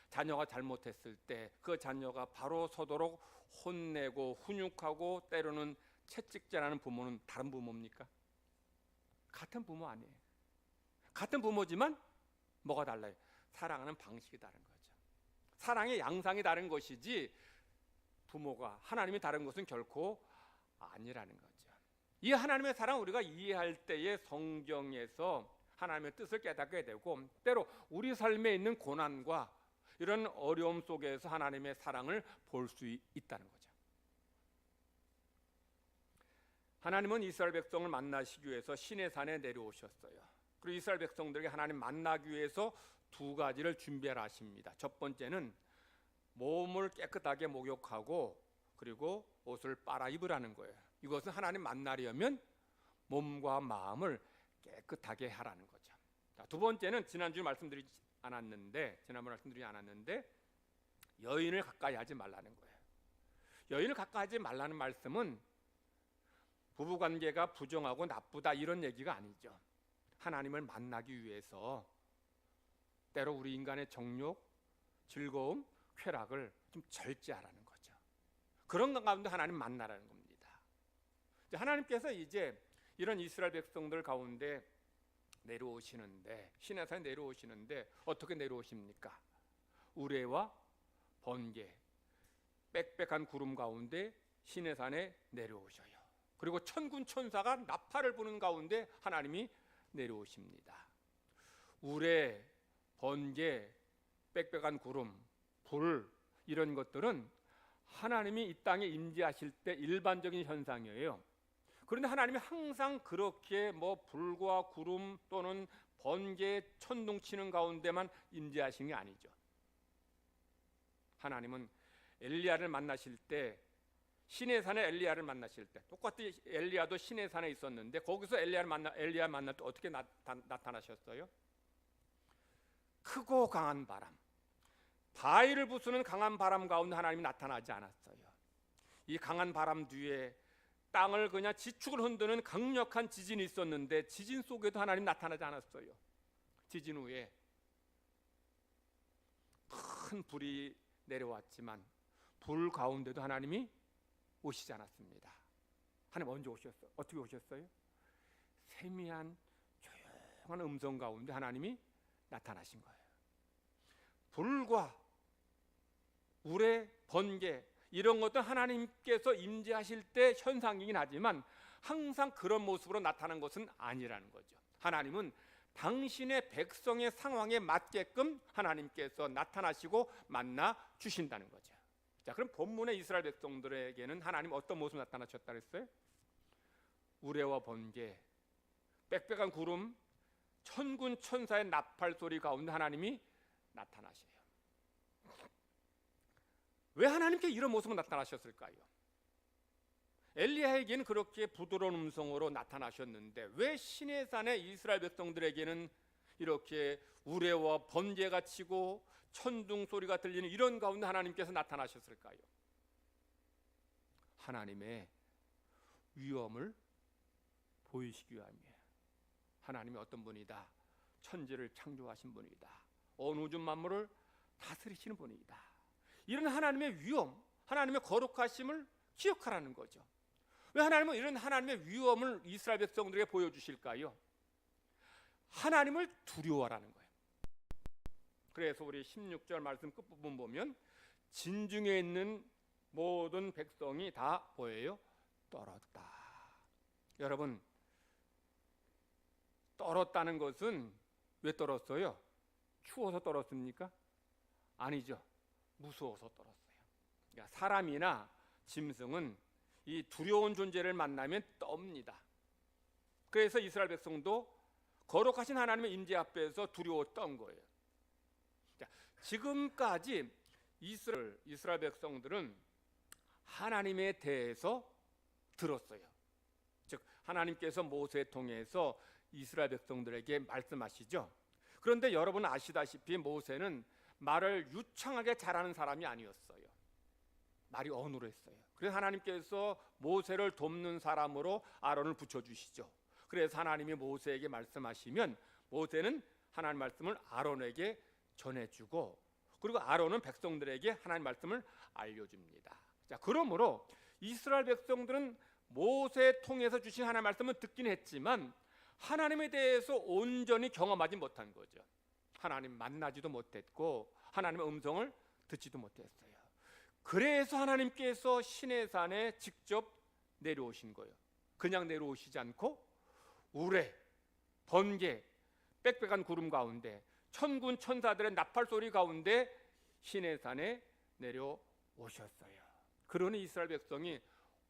자녀가 잘못했을 때 그 자녀가 바로 서도록 혼내고 훈육하고 때로는 채찍질하는 부모는 다른 부모입니까? 같은 부모 아니에요. 같은 부모지만 뭐가 달라요? 사랑하는 방식이 다른 거죠. 사랑의 양상이 다른 것이지 부모가 하나님이 다른 것은 결코 아니라는 거죠. 이 하나님의 사랑 우리가 이해할 때에 성경에서 하나님의 뜻을 깨닫게 되고 때로 우리 삶에 있는 고난과 이런 어려움 속에서 하나님의 사랑을 볼 수 있다는 거죠. 하나님은 이스라엘 백성을 만나시기 위해서 시내산에 내려오셨어요. 그리고 이스라엘 백성들에게 하나님 만나기 위해서 두 가지를 준비하라 하십니다. 첫 번째는 몸을 깨끗하게 목욕하고 그리고 옷을 빨아 입으라는 거예요. 이것은 하나님 만나려면 몸과 마음을 깨끗하게 하라는 거죠. 자, 두 번째는 지난번에 말씀드리지 않았는데 여인을 가까이 하지 말라는 거예요. 여인을 가까이 하지 말라는 말씀은 부부관계가 부정하고 나쁘다 이런 얘기가 아니죠. 하나님을 만나기 위해서 때로 우리 인간의 정욕, 즐거움, 쾌락을 좀 절제하라는 거죠. 그런 가운데 하나님 만나라는 겁니다. 하나님께서 이제 이런 이스라엘 백성들 가운데 내려오시는데 시내산에 내려오시는데 어떻게 내려오십니까? 우레와 번개, 빽빽한 구름 가운데 시내산에 내려오셔요. 그리고 천군 천사가 나팔을 부는 가운데 하나님이 내려오십니다. 우레, 번개, 빽빽한 구름, 불 이런 것들은 하나님이 이 땅에 임재하실 때 일반적인 현상이에요. 그런데 하나님이 항상 그렇게 뭐 불과 구름 또는 번개, 천둥 치는 가운데만 임재하신 게 아니죠. 하나님은 엘리야를 만나실 때 시내산에 엘리야를 만나실 때 똑같이 엘리야도 시내산에 있었는데 거기서 엘리야 만날 때 어떻게 나타나셨어요? 크고 강한 바람, 바위를 부수는 강한 바람 가운데 하나님이 나타나지 않았어요. 이 강한 바람 뒤에 땅을 그냥 지축을 흔드는 강력한 지진이 있었는데 지진 속에도 하나님 나타나지 않았어요. 지진 후에 큰 불이 내려왔지만 불 가운데도 하나님이 오시지 않았습니다. 하나님 언제 오셨어요? 어떻게 오셨어요? 세미한 조용한 음성 가운데 하나님이 나타나신 거예요. 불과 우레, 번개 이런 것도 하나님께서 임재하실 때 현상이긴 하지만 항상 그런 모습으로 나타난 것은 아니라는 거죠. 하나님은 당신의 백성의 상황에 맞게끔 하나님께서 나타나시고 만나 주신다는 거죠. 자, 그럼 본문의 이스라엘 백성들에게는 하나님 어떤 모습 나타나셨다 그랬어요? 우레와 번개, 빽빽한 구름, 천군 천사의 나팔 소리 가운데 하나님이 나타나셔요. 왜 하나님께 이런 모습으로 나타나셨을까요? 엘리야에게는 그렇게 부드러운 음성으로 나타나셨는데 왜 시내산의 이스라엘 백성들에게는 이렇게 우레와 번개가 치고 천둥 소리가 들리는 이런 가운데 하나님께서 나타나셨을까요? 하나님의 위엄을 보이시기 위함이에요. 하나님이 어떤 분이다? 천지를 창조하신 분이다. 온 우주 만물을 다스리시는 분이다. 이런 하나님의 위엄, 하나님의 거룩하심을 기억하라는 거죠. 왜 하나님은 이런 하나님의 위엄을 이스라엘 백성들에게 보여주실까요? 하나님을 두려워하라는 거예요. 그래서 우리 16절 말씀 끝부분 보면 진중에 있는 모든 백성이 다 뭐예요? 떨었다. 여러분, 떨었다는 것은 왜 떨었어요? 추워서 떨었습니까? 아니죠. 무서워서 떨었어요. 그러니까 사람이나 짐승은 이 두려운 존재를 만나면 떱니다. 그래서 이스라엘 백성도 거룩하신 하나님의 임재 앞에서 두려워 떤 거예요. 자, 지금까지 이스라엘 백성들은 하나님에 대해서 들었어요. 즉 하나님께서 모세를 통해서 이스라엘 백성들에게 말씀하시죠. 그런데 여러분 아시다시피 모세는 말을 유창하게 잘하는 사람이 아니었어요. 말이 어눌했어요. 그래서 하나님께서 모세를 돕는 사람으로 아론을 붙여주시죠. 그래서 하나님이 모세에게 말씀하시면 모세는 하나님 말씀을 아론에게 전해주고, 그리고 아론은 백성들에게 하나님 말씀을 알려줍니다. 자, 그러므로 이스라엘 백성들은 모세 통해서 주신 하나님 말씀을 듣긴 했지만 하나님에 대해서 온전히 경험하지 못한 거죠. 하나님 만나지도 못했고 하나님의 음성을 듣지도 못했어요. 그래서 하나님께서 시내산에 직접 내려오신 거예요. 그냥 내려오시지 않고 우레, 번개, 빽빽한 구름 가운데 천군 천사들의 나팔 소리 가운데 시내산에 내려오셨어요. 그러니 이스라엘 백성이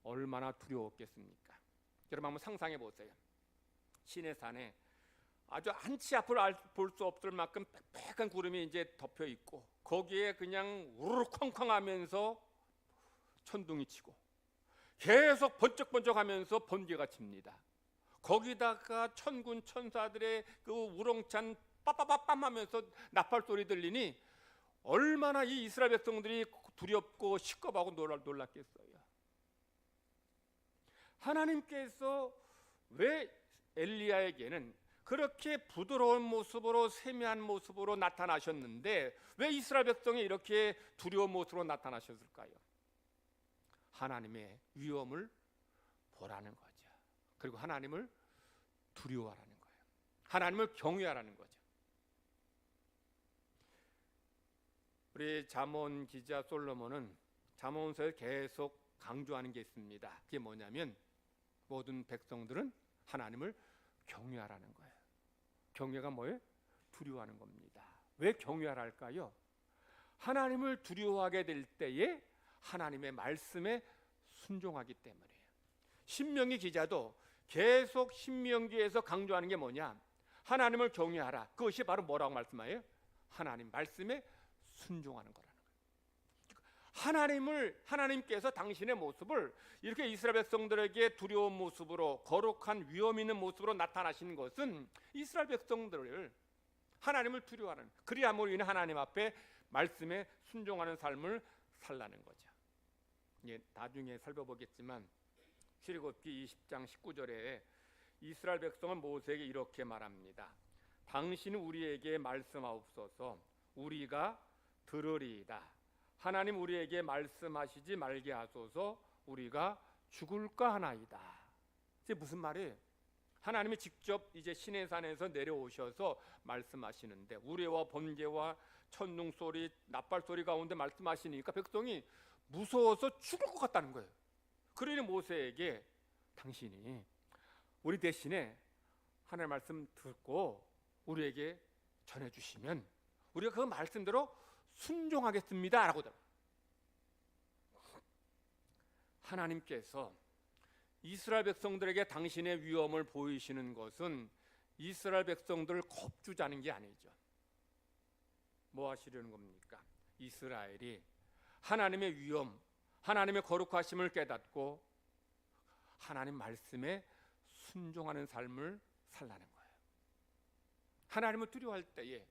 얼마나 두려웠겠습니까? 여러분 한번 상상해 보세요. 시내산에 아주 한치 앞을 볼 수 없을 만큼 빽빽한 구름이 이제 덮여 있고 거기에 그냥 우르르 쾅쾅하면서 천둥이 치고 계속 번쩍번쩍하면서 번개가 칩니다. 거기다가 천군 천사들의 그 우렁찬 빠빠빠빰하면서 나팔 소리 들리니 얼마나 이 이스라엘 백성들이 두렵고 시겁하고 놀랐겠어요. 하나님께서 왜 엘리야에게는 그렇게 부드러운 모습으로 세미한 모습으로 나타나셨는데 왜 이스라엘 백성이 이렇게 두려운 모습으로 나타나셨을까요? 하나님의 위엄을 보라는 거죠. 그리고 하나님을 두려워하라는 거예요. 하나님을 경외하라는 거죠. 우리 잠언 기자 솔로몬은 잠언서에 계속 강조하는 게 있습니다. 그게 뭐냐면 모든 백성들은 하나님을 경외하라는 거예요. 경외가 뭐예요? 두려워하는 겁니다. 왜 경외하라 할까요? 하나님을 두려워하게 될 때에 하나님의 말씀에 순종하기 때문이에요. 신명기 기자도 계속 신명기에서 강조하는 게 뭐냐? 하나님을 경외하라. 그것이 바로 뭐라고 말씀해요? 하나님 말씀에 순종하는 거라는 거예요. 하나님께서 당신의 모습을 이렇게 이스라엘 백성들에게 두려운 모습으로 거룩한 위험 있는 모습으로 나타나시는 것은 이스라엘 백성들을 하나님을 두려워하는, 그리함으로 인해 하나님 앞에 말씀에 순종하는 삶을 살라는 거죠. 예, 나중에 살펴보겠지만 출애굽기 20장 19절에 이스라엘 백성은 모세에게 이렇게 말합니다. 당신은 우리에게 말씀하옵소서. 우리가 들으리이다. 하나님 우리에게 말씀하시지 말게 하소서. 우리가 죽을까 하나이다. 이게 무슨 말이에요? 하나님이 직접 이제 시내산에서 내려오셔서 말씀하시는데 우레와 번개와 천둥 소리, 나팔 소리 가운데 말씀하시니까 백성이 무서워서 죽을 것 같다는 거예요. 그러니 모세에게 당신이 우리 대신에 하나님의 말씀 듣고 우리에게 전해주시면 우리가 그 말씀대로 순종하겠습니다 라고. 하나님께서 이스라엘 백성들에게 당신의 위엄을 보이시는 것은 이스라엘 백성들을 겁주자는 게 아니죠. 뭐 하시려는 겁니까? 이스라엘이 하나님의 위엄, 하나님의 거룩하심을 깨닫고 하나님 말씀에 순종하는 삶을 살라는 거예요. 하나님을 두려워할 때에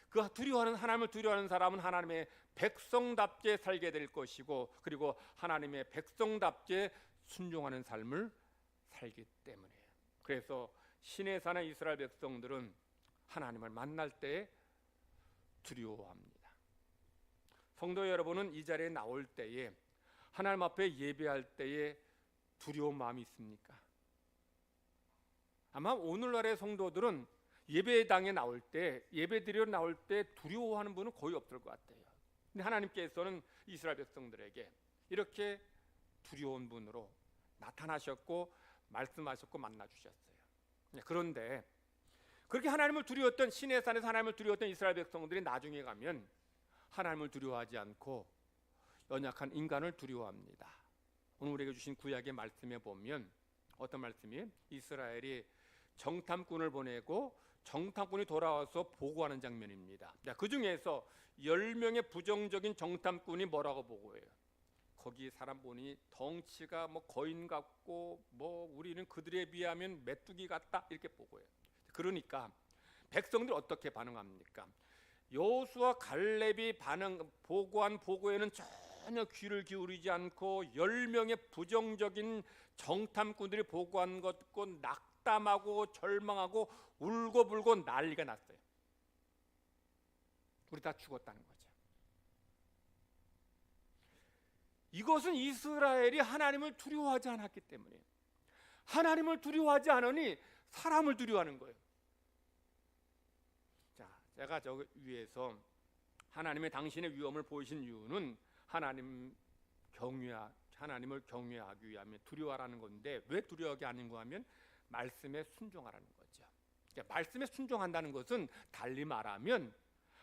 그 하나님을 두려워하는 사람은 하나님의 백성답게 살게 될 것이고 그리고 하나님의 백성답게 순종하는 삶을 살기 때문이에요. 그래서 시내산의 이스라엘 백성들은 하나님을 만날 때 두려워합니다. 성도 여러분은 이 자리에 나올 때에 하나님 앞에 예배할 때에 두려운 마음이 있습니까? 아마 오늘날의 성도들은 예배당에 나올 때, 예배드리러 나올 때 두려워하는 분은 거의 없을 것 같아요. 근데 하나님께서는 이스라엘 백성들에게 이렇게 두려운 분으로 나타나셨고 말씀하셨고 만나주셨어요. 그런데 그렇게 하나님을 두려웠던 시내산에서 하나님을 두려웠던 이스라엘 백성들이 나중에 가면 하나님을 두려워하지 않고 연약한 인간을 두려워합니다. 오늘 우리에게 주신 구약의 말씀에 보면 어떤 말씀이에요? 이스라엘이 정탐꾼을 보내고 정탐꾼이 돌아와서 보고하는 장면입니다. 그 중에서 10명의 부정적인 정탐꾼이 뭐라고 보고해요? 거기 사람 보니 덩치가 뭐 거인 같고 뭐 우리는 그들에 비하면 메뚜기 같다 이렇게 보고해요. 그러니까 백성들이 어떻게 반응합니까? 여호수아 갈렙이 보고한 보고에는 전혀 귀를 기울이지 않고 10명의 부정적인 정탐꾼들이 보고한 것 듣고 낙담하고 절망하고 울고불고 난리가 났어요. 우리 다 죽었다는 거죠. 이것은 이스라엘이 하나님을 두려워하지 않았기 때문에, 하나님을 두려워하지 않으니 사람을 두려워하는 거예요. 자, 제가 저 위에서 하나님의 당신의 위엄을 보이신 이유는 하나님을 경외하기 위하며 두려워하라는 건데, 왜 두려워하게 하는가 하면 말씀에 순종하라는 거죠. 그러니까 말씀에 순종한다는 것은 달리 말하면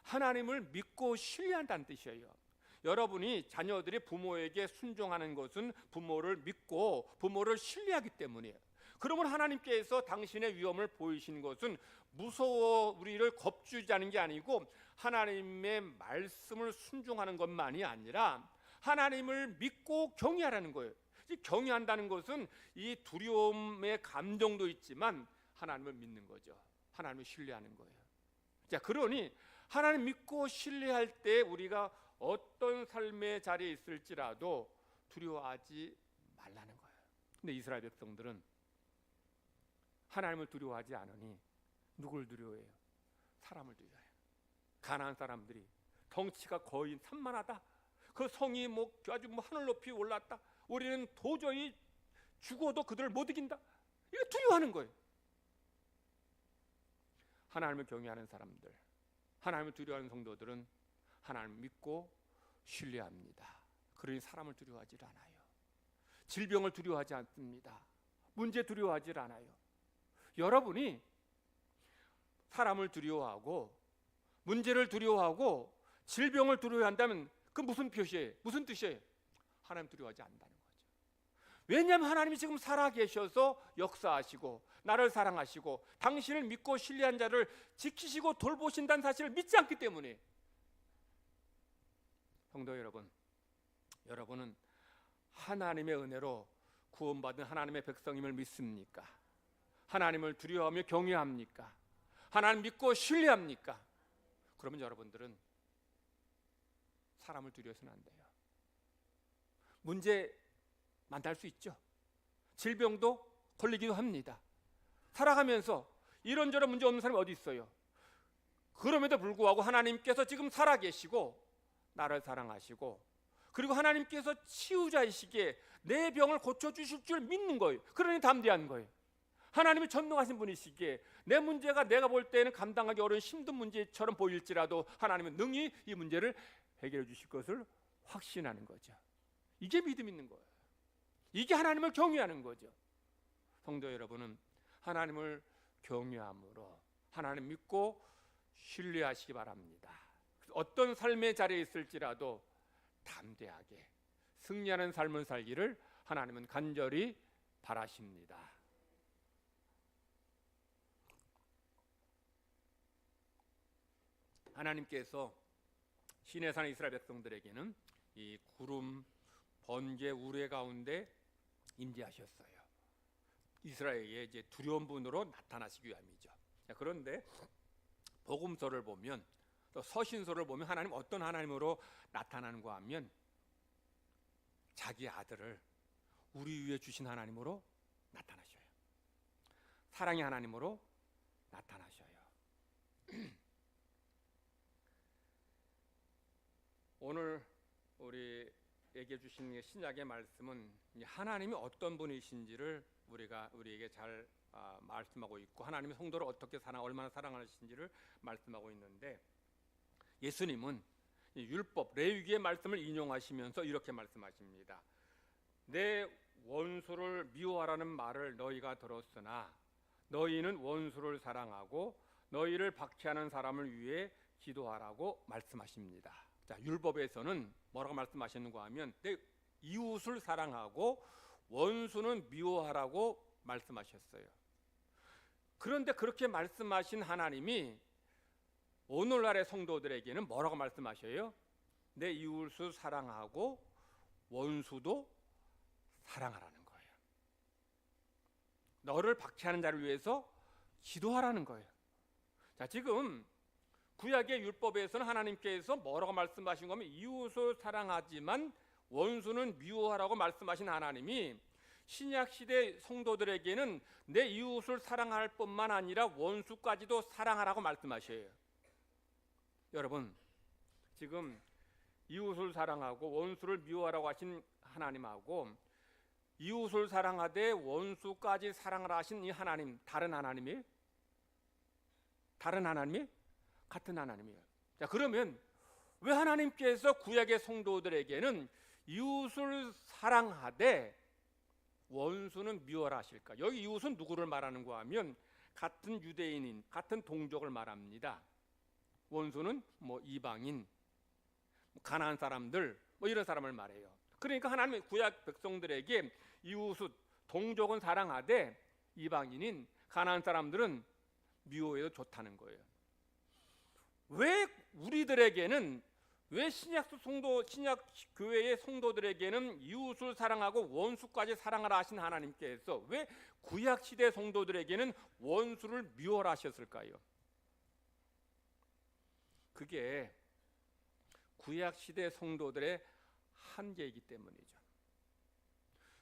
하나님을 믿고 신뢰한다는 뜻이에요. 여러분이 자녀들이 부모에게 순종하는 것은 부모를 믿고 부모를 신뢰하기 때문이에요. 그러면 하나님께서 당신의 위엄을 보이신 것은 무서워 우리를 겁주자는 게 아니고 하나님의 말씀을 순종하는 것만이 아니라 하나님을 믿고 경외하라는 거예요. 경외한다는 것은 이 두려움의 감정도 있지만 하나님을 믿는 거죠. 하나님을 신뢰하는 거예요. 자, 그러니 하나님 믿고 신뢰할 때 우리가 어떤 삶의 자리에 있을지라도 두려워하지 말라는 거예요. 근데 이스라엘 백성들은 하나님을 두려워하지 않으니 누굴 두려워해요? 사람을 두려워해요. 가나안 사람들이 덩치가 거의 산만하다. 그 성이 아주 하늘 높이 올랐다. 우리는 도저히 죽어도 그들을 못 이긴다. 이거 두려워하는 거예요. 하나님을 경외하는 사람들, 하나님을 두려워하는 성도들은 하나님을 믿고 신뢰합니다. 그러니 사람을 두려워하지 않아요. 질병을 두려워하지 않습니다. 문제 두려워하지 않아요. 여러분이 사람을 두려워하고 문제를 두려워하고 질병을 두려워한다면 그 무슨 표시예요? 무슨 뜻이에요? 하나님 두려워하지 않는다는 거죠. 왜냐하면 하나님이 지금 살아계셔서 역사하시고 나를 사랑하시고 당신을 믿고 신뢰한 자를 지키시고 돌보신다는 사실을 믿지 않기 때문에. 성도 여러분, 여러분은 하나님의 은혜로 구원받은 하나님의 백성임을 믿습니까? 하나님을 두려워하며 경외합니까? 하나님 믿고 신뢰합니까? 그러면 여러분들은 사람을 두려워서는 안 돼요. 문제 만날 수 있죠. 질병도 걸리기도 합니다. 살아가면서 이런저런 문제 없는 사람이 어디 있어요? 그럼에도 불구하고 하나님께서 지금 살아계시고 나를 사랑하시고 그리고 하나님께서 치유자이시기에 내 병을 고쳐주실 줄 믿는 거예요. 그러니 담대한 거예요. 하나님이 전능하신 분이시기에 내 문제가 내가 볼 때는 감당하기 어려운 힘든 문제처럼 보일지라도 하나님은 능히 이 문제를 해결해 주실 것을 확신하는 거죠. 이게 믿음 있는 거예요. 이게 하나님을 경외하는 거죠. 성도 여러분은 하나님을 경외함으로 하나님 믿고 신뢰하시기 바랍니다. 어떤 삶의 자리에 있을지라도 담대하게 승리하는 삶을 살기를 하나님은 간절히 바라십니다. 하나님께서 시내산 이스라엘 백성들에게는 이 구름, 번개, 우레 가운데 임재하셨어요. 이스라엘에게 이제 두려운 분으로 나타나시기 위함이죠. 그런데 복음서를 보면 또 서신서를 보면 하나님 어떤 하나님으로 나타나는가 하면 자기 아들을 우리 위에 주신 하나님으로 나타나셔요. 사랑의 하나님으로 나타나셔요. 오늘 우리에게 주신 신약의 말씀은 하나님이 어떤 분이신지를 우리에게 잘 말씀하고 있고 하나님의 성도를 어떻게 얼마나 사랑하시는지를 말씀하고 있는데 예수님은 율법 레위기의 말씀을 인용하시면서 이렇게 말씀하십니다. 내 원수를 미워하라는 말을 너희가 들었으나 너희는 원수를 사랑하고 너희를 박해하는 사람을 위해 기도하라고 말씀하십니다. 자, 율법에서는 뭐라고 말씀하셨는가 하면 내 이웃을 사랑하고 원수는 미워하라고 말씀하셨어요. 그런데 그렇게 말씀하신 하나님이 오늘날의 성도들에게는 뭐라고 말씀하셔요? 내 이웃을 사랑하고 원수도 사랑하라는 거예요. 너를 박해하는 자를 위해서 기도하라는 거예요. 자, 지금 구약의 율법에서는 하나님께서 뭐라고 말씀하신 거면 이웃을 사랑하지만 원수는 미워하라고 말씀하신 하나님이 신약 시대 성도들에게는 내 이웃을 사랑할 뿐만 아니라 원수까지도 사랑하라고 말씀하셔요. 여러분, 지금 이웃을 사랑하고 원수를 미워하라고 하신 하나님하고 이웃을 사랑하되 원수까지 사랑하라 하신 이 하나님, 다른 하나님이에요? 다른 하나님이? 같은 하나님이에요. 자, 그러면 왜 하나님께서 구약의 성도들에게는 이웃을 사랑하되 원수는 미워라 하실까? 여기 이웃은 누구를 말하는가 하면 같은 유대인인, 같은 동족을 말합니다. 원수는 뭐 이방인, 가나안 사람들, 뭐 이런 사람을 말해요. 그러니까 하나님의 구약 백성들에게 이웃은 동족은 사랑하되 이방인인 가나안 사람들은 미워해도 좋다는 거예요. 왜 우리들에게는, 왜 신약 교회의 성도들에게는 이웃을 사랑하고 원수까지 사랑하라 하신 하나님께서 왜 구약 시대 성도들에게는 원수를 미워라 하셨을까요? 그게 구약 시대 성도들의 한계이기 때문이죠.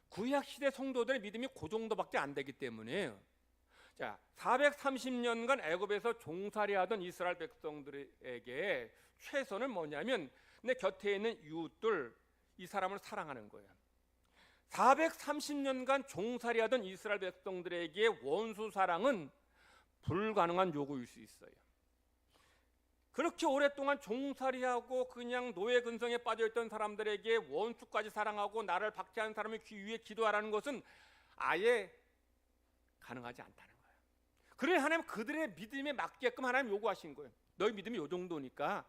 구약 시대 성도들의 믿음이 그 정도밖에 안 되기 때문이에요. 자, 430년간 애굽에서 종살이하던 이스라엘 백성들에게 최선은 뭐냐면 내 곁에 있는 이웃들, 이 사람을 사랑하는 거예요. 430년간 종살이하던 이스라엘 백성들에게 원수 사랑은 불가능한 요구일 수 있어요. 그렇게 오랫동안 종살이하고 그냥 노예 근성에 빠져있던 사람들에게 원수까지 사랑하고 나를 박해한 사람을 위해 기도하라는 것은 아예 가능하지 않다는 거예요. 그러니 하나님 그들의 믿음에 맞게끔 하나님 요구하신 거예요. 너희 믿음이 요 정도니까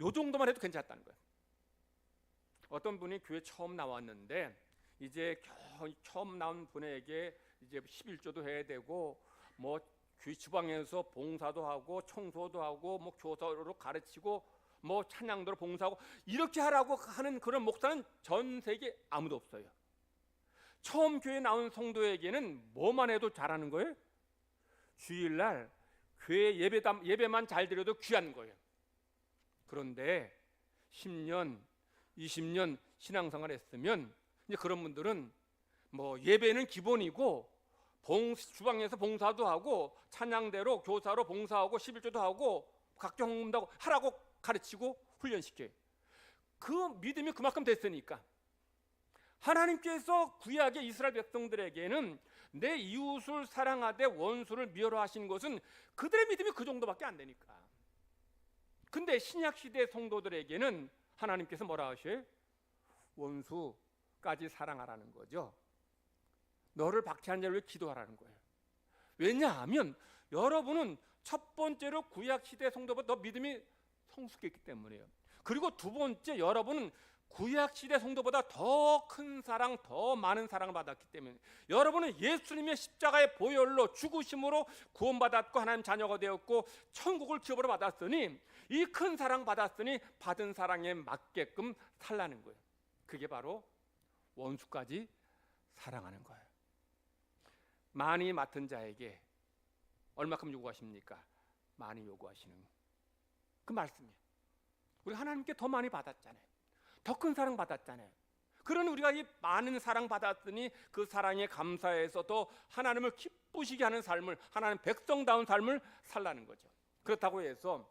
요 정도만 해도 괜찮다는 거예요. 어떤 분이 교회 처음 나왔는데 이제 처음 나온 분에게 이제 11조도 해야 되고 뭐 교회 주방에서 봉사도 하고 청소도 하고 뭐 교사로 가르치고 뭐 찬양도로 봉사하고 이렇게 하라고 하는 그런 목사는 전 세계 아무도 없어요. 처음 교회 나온 성도에게는 뭐만 해도 잘하는 거예요? 주일날 교회 예배만 잘 드려도 귀한 거예요. 그런데 10년, 20년 신앙생활 했으면 이제 그런 분들은 뭐 예배는 기본이고 주방에서 봉사도 하고 찬양대로 교사로 봉사하고 11조도 하고 각종 헌금도 하라고 가르치고 훈련시켜요. 그 믿음이 그만큼 됐으니까 하나님께서 구약의 이스라엘 백성들에게는 내 이웃을 사랑하되 원수를 미워라 하신 것은 그들의 믿음이 그 정도밖에 안 되니까. 근데 신약시대 성도들에게는 하나님께서 뭐라 하셔요? 원수까지 사랑하라는 거죠. 너를 박해한 자를 위해 기도하라는 거예요. 왜냐하면 여러분은 첫 번째로 구약시대 성도보다 더 믿음이 성숙했기 때문이에요. 그리고 두 번째, 여러분은 구약시대 성도보다 더 큰 사랑, 더 많은 사랑을 받았기 때문에 여러분은 예수님의 십자가의 보혈로 죽으심으로 구원받았고 하나님 자녀가 되었고 천국을 기업으로 받았으니 이 큰 사랑 받았으니 받은 사랑에 맞게끔 살라는 거예요. 그게 바로 원수까지 사랑하는 거예요. 많이 맡은 자에게 얼마큼 요구하십니까? 많이 요구하시는 그 말씀이에요. 우리 하나님께 더 많이 받았잖아요. 더 큰 사랑 받았잖아요. 그러니 우리가 이 많은 사랑 받았으니 그 사랑에 감사해서 더 하나님을 기쁘시게 하는 삶을, 하나님 백성다운 삶을 살라는 거죠. 그렇다고 해서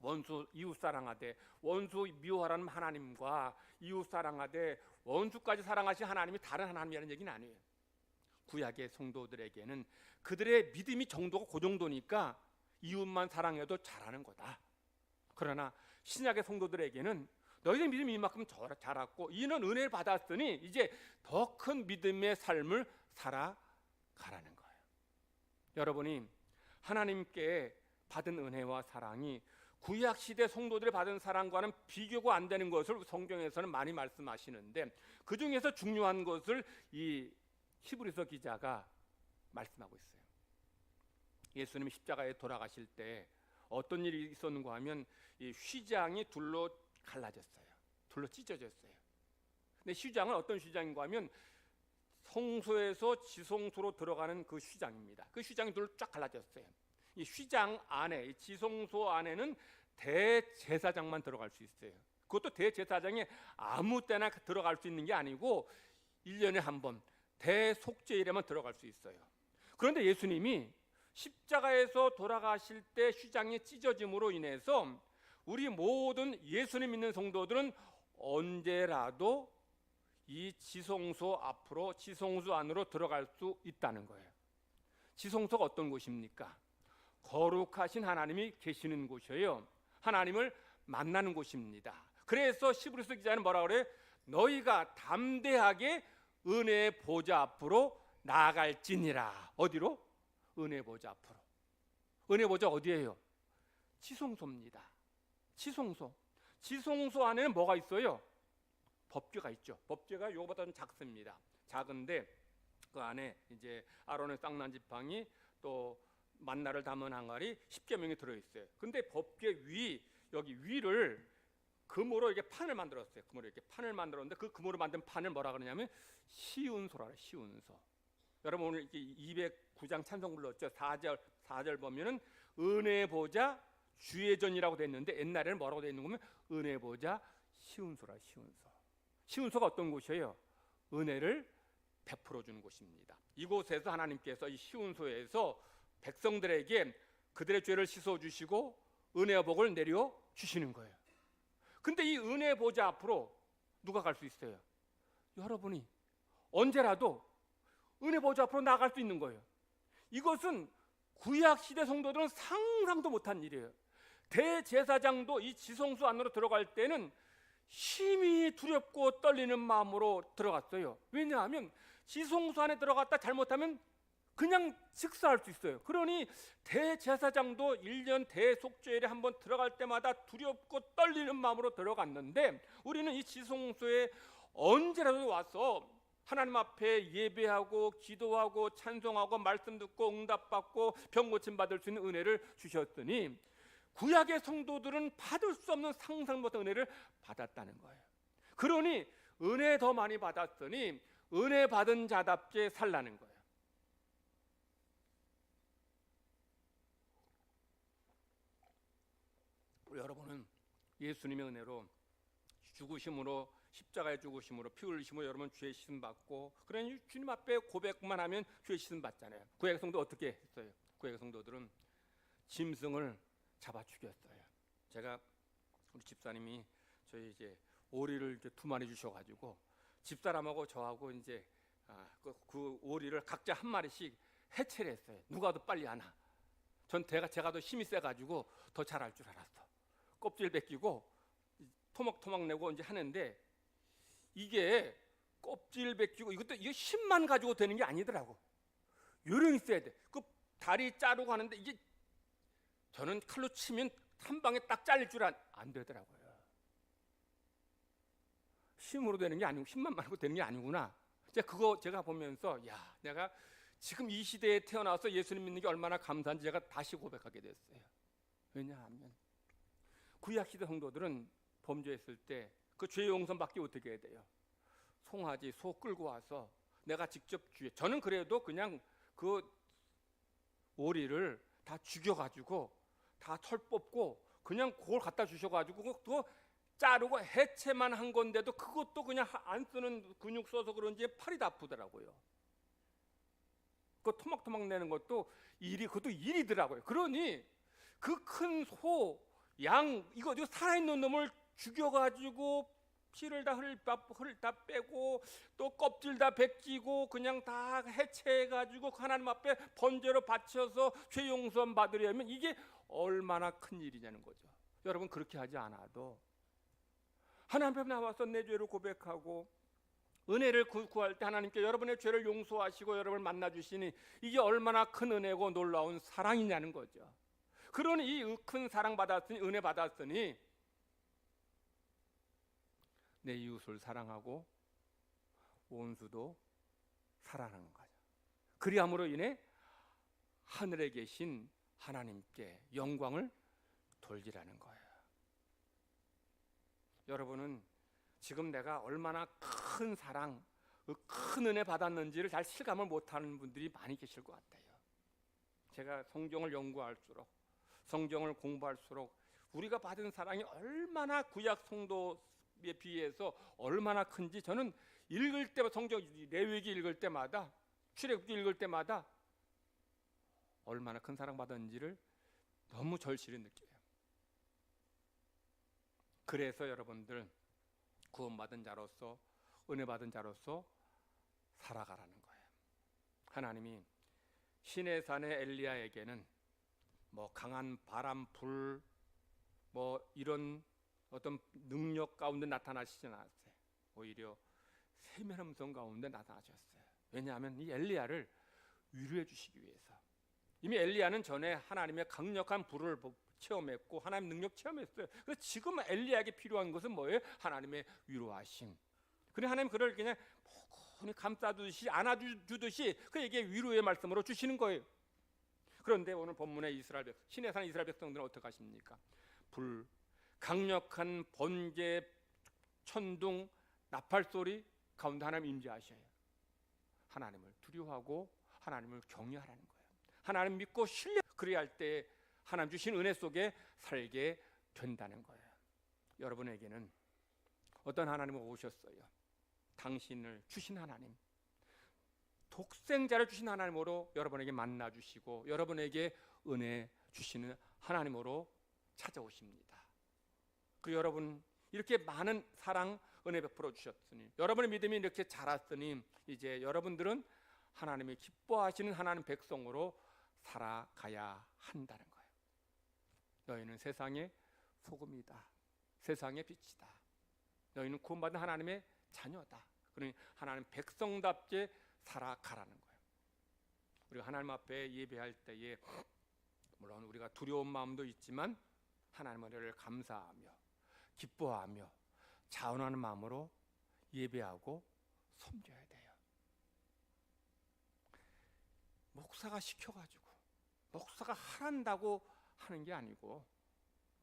원수 이웃 사랑하되 원수 미워하라는 하나님과 이웃 사랑하되 원수까지 사랑하신 하나님이 다른 하나님이라는 얘기는 아니에요. 구약의 성도들에게는 그들의 믿음이 정도가 그 정도니까 이웃만 사랑해도 잘하는 거다. 그러나 신약의 성도들에게는 너희의 믿음이 이만큼 자랐고 이는 은혜를 받았으니 이제 더 큰 믿음의 삶을 살아가라는 거예요. 여러분이 하나님께 받은 은혜와 사랑이 구약시대 성도들이 받은 사랑과는 비교가 안 되는 것을 성경에서는 많이 말씀하시는데 그 중에서 중요한 것을 이 히브리서 기자가 말씀하고 있어요. 예수님이 십자가에 돌아가실 때 어떤 일이 있었는가 하면 이 휘장이 둘로 갈라졌어요. 둘로 찢어졌어요. 근데 휘장은 어떤 휘장인가 하면 성소에서 지성소로 들어가는 그 휘장입니다. 그 휘장이 둘로 쫙 갈라졌어요. 이 휘장 안에, 이 지성소 안에는 대제사장만 들어갈 수 있어요. 그것도 대제사장이 아무 때나 들어갈 수 있는 게 아니고 1년에 한 번 대속죄일에만 들어갈 수 있어요. 그런데 예수님이 십자가에서 돌아가실 때 휘장이 찢어짐으로 인해서 우리 모든 예수님 믿는 성도들은 언제라도 이 지성소 앞으로, 지성소 안으로 들어갈 수 있다는 거예요. 지성소가 어떤 곳입니까? 거룩하신 하나님이 계시는 곳이에요. 하나님을 만나는 곳입니다. 그래서 히브리서 기자는 뭐라 그래요? 너희가 담대하게 은혜의 보좌 앞으로 나아갈지니라. 어디로? 은혜 보좌 앞으로. 은혜 보좌 어디예요? 지성소입니다. 지성소. 지성소 안에는 뭐가 있어요? 법궤가 있죠. 법궤가 요거보다 좀 작습니다. 작은데 그 안에 이제 아론의 쌍난 지팡이, 또 만나를 담은 항아리, 십계명이 들어 있어요. 근데 법궤 여기 위를 금으로 이렇게 판을 만들었어요. 금으로 이렇게 판을 만들었는데 그 금으로 만든 판을 뭐라 그러냐면 시운소라 그래요. 시운소. 여러분 오늘 이렇게 209장 찬송 불렀죠. 4절 보면은 은혜 보좌 주의 전이라고 돼 있는데 옛날에는 뭐라고 돼 있는 거면 은혜 보좌 시운소라. 시운소. 시운소가 어떤 곳이에요? 은혜를 베풀어 주는 곳입니다. 이곳에서 하나님께서 이 시운소에서 백성들에게 그들의 죄를 씻어 주시고 은혜의 복을 내려 주시는 거예요. 근데 이 은혜 보좌 앞으로 누가 갈 수 있어요? 여러분이 언제라도 은혜 보좌 앞으로 나아갈 수 있는 거예요. 이것은 구약 시대 성도들은 상상도 못한 일이에요. 대제사장도 이 지성소 안으로 들어갈 때는 심히 두렵고 떨리는 마음으로 들어갔어요. 왜냐하면 지성소 안에 들어갔다 잘못하면 그냥 즉사할 수 있어요. 그러니 대제사장도 1년 대속죄일에 한번 들어갈 때마다 두렵고 떨리는 마음으로 들어갔는데 우리는 이 지성소에 언제라도 와서 하나님 앞에 예배하고 기도하고 찬송하고 말씀 듣고 응답받고 병 고침 받을 수 있는 은혜를 주셨으니 구약의 성도들은 받을 수 없는 상상 못한 은혜를 받았다는 거예요. 그러니 은혜 더 많이 받았으니 은혜 받은 자답게 살라는 거예요. 여러분은 예수님의 은혜로 죽으심으로 십자가의 죽으심으로 피 흘리심으로 여러분 죄 씻음 받고 그러니 주님 앞에 고백만 하면 죄 씻음 받잖아요. 구약의 성도 어떻게 했어요? 구약의 성도들은 짐승을 잡아 죽였어요. 제가 우리 집사님이 저희 이제 오리를 이제 2마리 주셔가지고 집사람하고 저하고 이제 그 오리를 각자 1마리씩 해체를 했어요. 누가 더 빨리 하나. 전 제가 더 힘이 세가지고 더 잘할 줄 알았어. 껍질 벗기고 토막토막 내고 이제 하는데 이게 껍질 벗기고 이게 힘만 가지고 되는 게 아니더라고. 요령이 있어야 돼. 그 다리 자르고 하는데 이게 저는 칼로 치면 한 방에 딱 잘릴 줄 안 되더라고요. 힘으로 되는 게 아니고 힘만 말고 되는 게 아니구나. 제가 보면서 야, 내가 지금 이 시대에 태어나서 예수님 믿는 게 얼마나 감사한지 제가 다시 고백하게 됐어요. 왜냐하면 구약 시대 성도들은 범죄했을 때 그 죄 용서 받기 어떻게 해야 돼요? 송아지, 소 끌고 와서 내가 직접 저는 그래도 그냥 그 오리를 다 죽여가지고 다 털 뽑고 그냥 그걸 갖다 주셔가지고 그거 자르고 해체만 한 건데도 그것도 그냥 안 쓰는 근육 써서 그런지 팔이 다 아프더라고요. 그 토막토막 내는 것도 그것도 일이더라고요. 그러니 그 큰 소, 양 이거 살아있는 놈을 죽여가지고 피를 다 빼고 또 껍질 다 벗기고 그냥 다 해체해가지고 하나님 앞에 번제로 바쳐서 죄 용서 받으려면 이게 얼마나 큰 일이냐는 거죠. 여러분 그렇게 하지 않아도 하나님 앞에 나와서 내 죄를 고백하고 은혜를 구할 때 하나님께 여러분의 죄를 용서하시고 여러분을 만나 주시니 이게 얼마나 큰 은혜고 놀라운 사랑이냐는 거죠. 그러니 이 큰 사랑 받았으니 은혜 받았으니 내 이웃을 사랑하고 원수도 사랑하는 거죠. 그리함으로 인해 하늘에 계신 하나님께 영광을 돌리라는 거예요. 여러분은 지금 내가 얼마나 큰 사랑, 큰 은혜 받았는지를 잘 실감을 못하는 분들이 많이 계실 것 같아요. 제가 성경을 연구할수록, 성경을 공부할수록 우리가 받은 사랑이 얼마나 구약 성도에 비해서 얼마나 큰지 저는 읽을 때마다, 성경 레위기 읽을 때마다, 출애굽기 읽을 때마다 얼마나 큰 사랑 받았는지를 너무 절실히 느껴요. 그래서 여러분들 구원받은 자로서, 은혜 받은 자로서 살아가라는 거예요. 하나님이 시내 산의 엘리야에게는 뭐 강한 바람, 불, 뭐 이런 어떤 능력 가운데 나타나시지 않았어요. 오히려 세밀한 음성 가운데 나타나셨어요. 왜냐하면 이 엘리야를 위로해 주시기 위해서. 이미 엘리야는 전에 하나님의 강력한 불을 체험했고 하나님 능력 체험했어요. 그래서 지금 엘리야에게 필요한 것은 뭐예요? 하나님의 위로하심. 그래 하나님 그를 그냥 포근히 감싸주듯이 안아주듯이 그에게 위로의 말씀으로 주시는 거예요. 그런데 오늘 본문의 신에 사는 이스라엘 백성들은 어떻게 하십니까? 불, 강력한 번개, 천둥, 나팔 소리 가운데 하나님 임재하셔요. 하나님을 두려워하고 하나님을 경외하라는 거예요. 하나님 믿고 신뢰, 그래야 할 때 하나님 주신 은혜 속에 살게 된다는 거예요. 여러분에게는 어떤 하나님을 오셨어요? 당신을 주신 하나님, 독생자를 주신 하나님으로 여러분에게 만나 주시고 여러분에게 은혜 주시는 하나님으로 찾아오십니다. 그 여러분 이렇게 많은 사랑 은혜 베풀어 주셨으니, 여러분의 믿음이 이렇게 자랐으니 이제 여러분들은 하나님이 기뻐하시는 하나님 백성으로 살아가야 한다는 거예요. 너희는 세상의 소금이다, 세상의 빛이다. 너희는 구원받은 하나님의 자녀다. 그러니 하나님 백성답게 살아가라는 거예요. 우리가 하나님 앞에 예배할 때에 물론 우리가 두려운 마음도 있지만 하나님의 은혜를 감사하며 기뻐하며 자원하는 마음으로 예배하고 섬겨야 돼요. 목사가 시켜가지고 목사가 하란다고 하는 게 아니고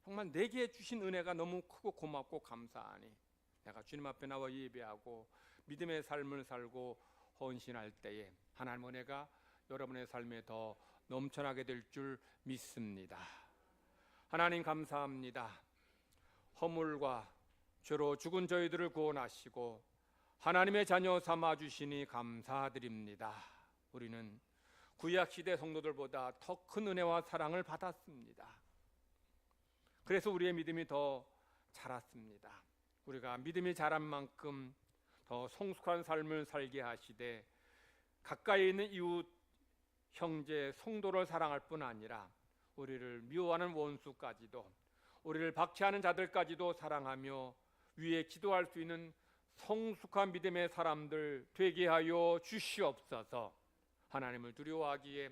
정말 내게 주신 은혜가 너무 크고 고맙고 감사하니 내가 주님 앞에 나와 예배하고 믿음의 삶을 살고 헌신할 때에 하나님의 은혜가 여러분의 삶에 더 넘쳐나게 될 줄 믿습니다. 하나님 감사합니다. 허물과 죄로 죽은 저희들을 구원하시고 하나님의 자녀 삼아 주시니 감사드립니다. 우리는 구약시대 성도들보다 더 큰 은혜와 사랑을 받았습니다. 그래서 우리의 믿음이 더 자랐습니다. 우리가 믿음이 자란 만큼 더 성숙한 삶을 살게 하시되 가까이 있는 이웃, 형제, 성도를 사랑할 뿐 아니라 우리를 미워하는 원수까지도, 우리를 박해하는 자들까지도 사랑하며 위에 기도할 수 있는 성숙한 믿음의 사람들 되게 하여 주시옵소서. 하나님을 두려워하기에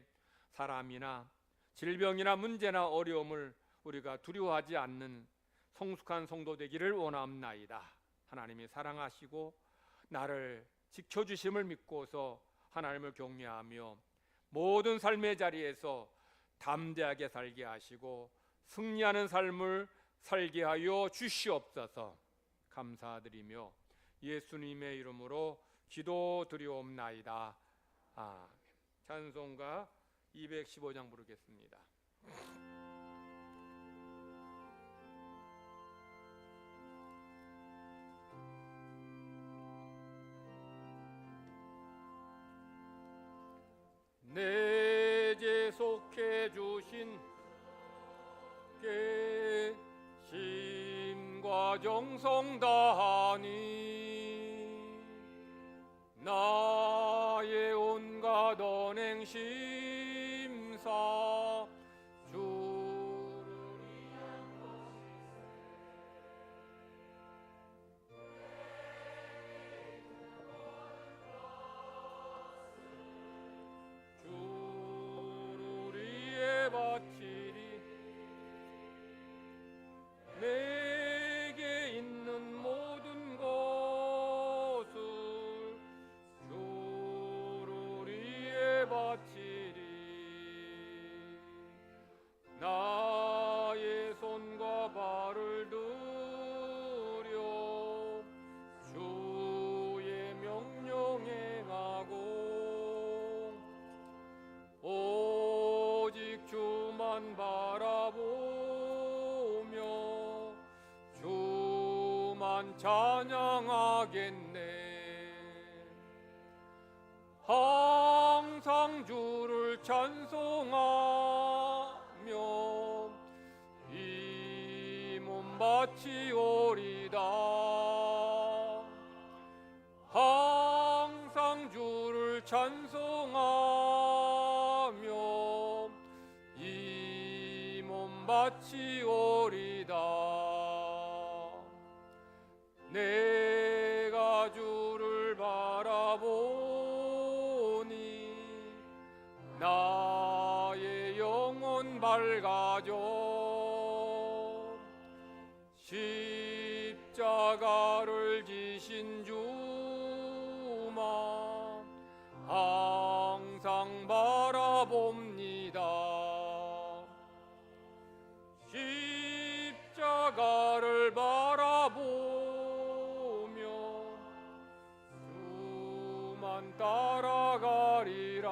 사람이나 질병이나 문제나 어려움을 우리가 두려워하지 않는 성숙한 성도 되기를 원합나이다. 하나님이 사랑하시고 나를 지켜주심을 믿고서 하나님을 경외하며 모든 삶의 자리에서 담대하게 살게 하시고 승리하는 삶을 살게 하여 주시옵소서. 감사드리며 예수님의 이름으로 기도드리옵나이다. 아멘. 찬송가 215장 부르겠습니다. 내제 속해 주신 심과 정성 다하니 나의 온갖 언행 심사 주를 위한 주를 위해 바치리. 내게 있는 모든 것을 주를 위해 바치리. 주만 찬양하겠네. 항상 주를 찬송하며 이 몸 바치오리다. 항상 주를 찬송하며 이 몸 바치오리다. 내가 주를 바라보니 나의 영혼 밝아져. 십자가를 지신 주만 항상 바라봅니다. 십자가를 바라보며 주만 따라가리라.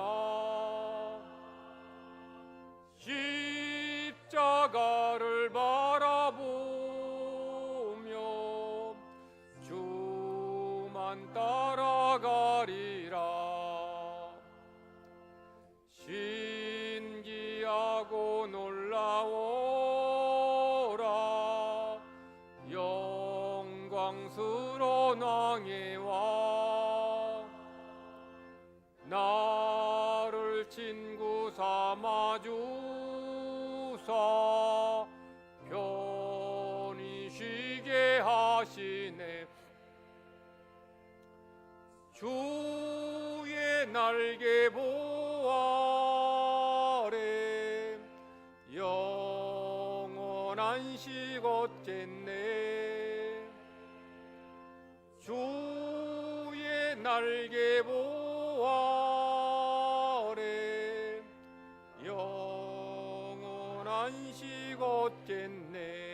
십자가를 바라보며 주만 따라가리라. 신기하고 놀라워라. 영광스러운 왕의 왕, 나를 친구 삼아 주사 편히 쉬게 하시네. 주의 날개 보아래 영원한 식 얻겠네. 주의 날개 보아래 영원한 식 얻겠네.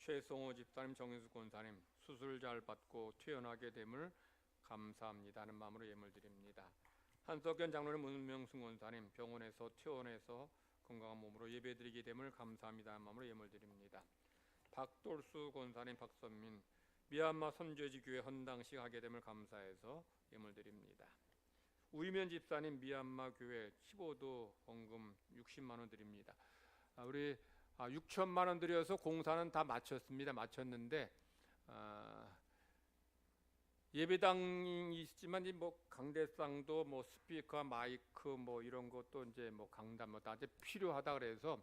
최성호 집사님, 정인수 권사님 수술 잘 받고 퇴원하게 됨을 감사합니다 하는 마음으로 예물 드립니다. 한석현 장로님, 문명승 권사님 병원에서 퇴원해서 건강한 몸으로 예배드리게 됨을 감사합니다 하는 마음으로 예물 드립니다. 박돌수 권사님, 박선민 미얀마 선교지 교회 헌당식 하게 됨을 감사해서 예물 드립니다. 우이면 집사님 미얀마 교회 15도 헌금 60만 원 드립니다. 우리 6천만 원 들여서 공사는 다 마쳤는데 예배당이 있지만 뭐 강대상도 뭐 스피커, 마이크 뭐 이런 것도 이제 뭐 강단 뭐 다 이제 필요하다 그래서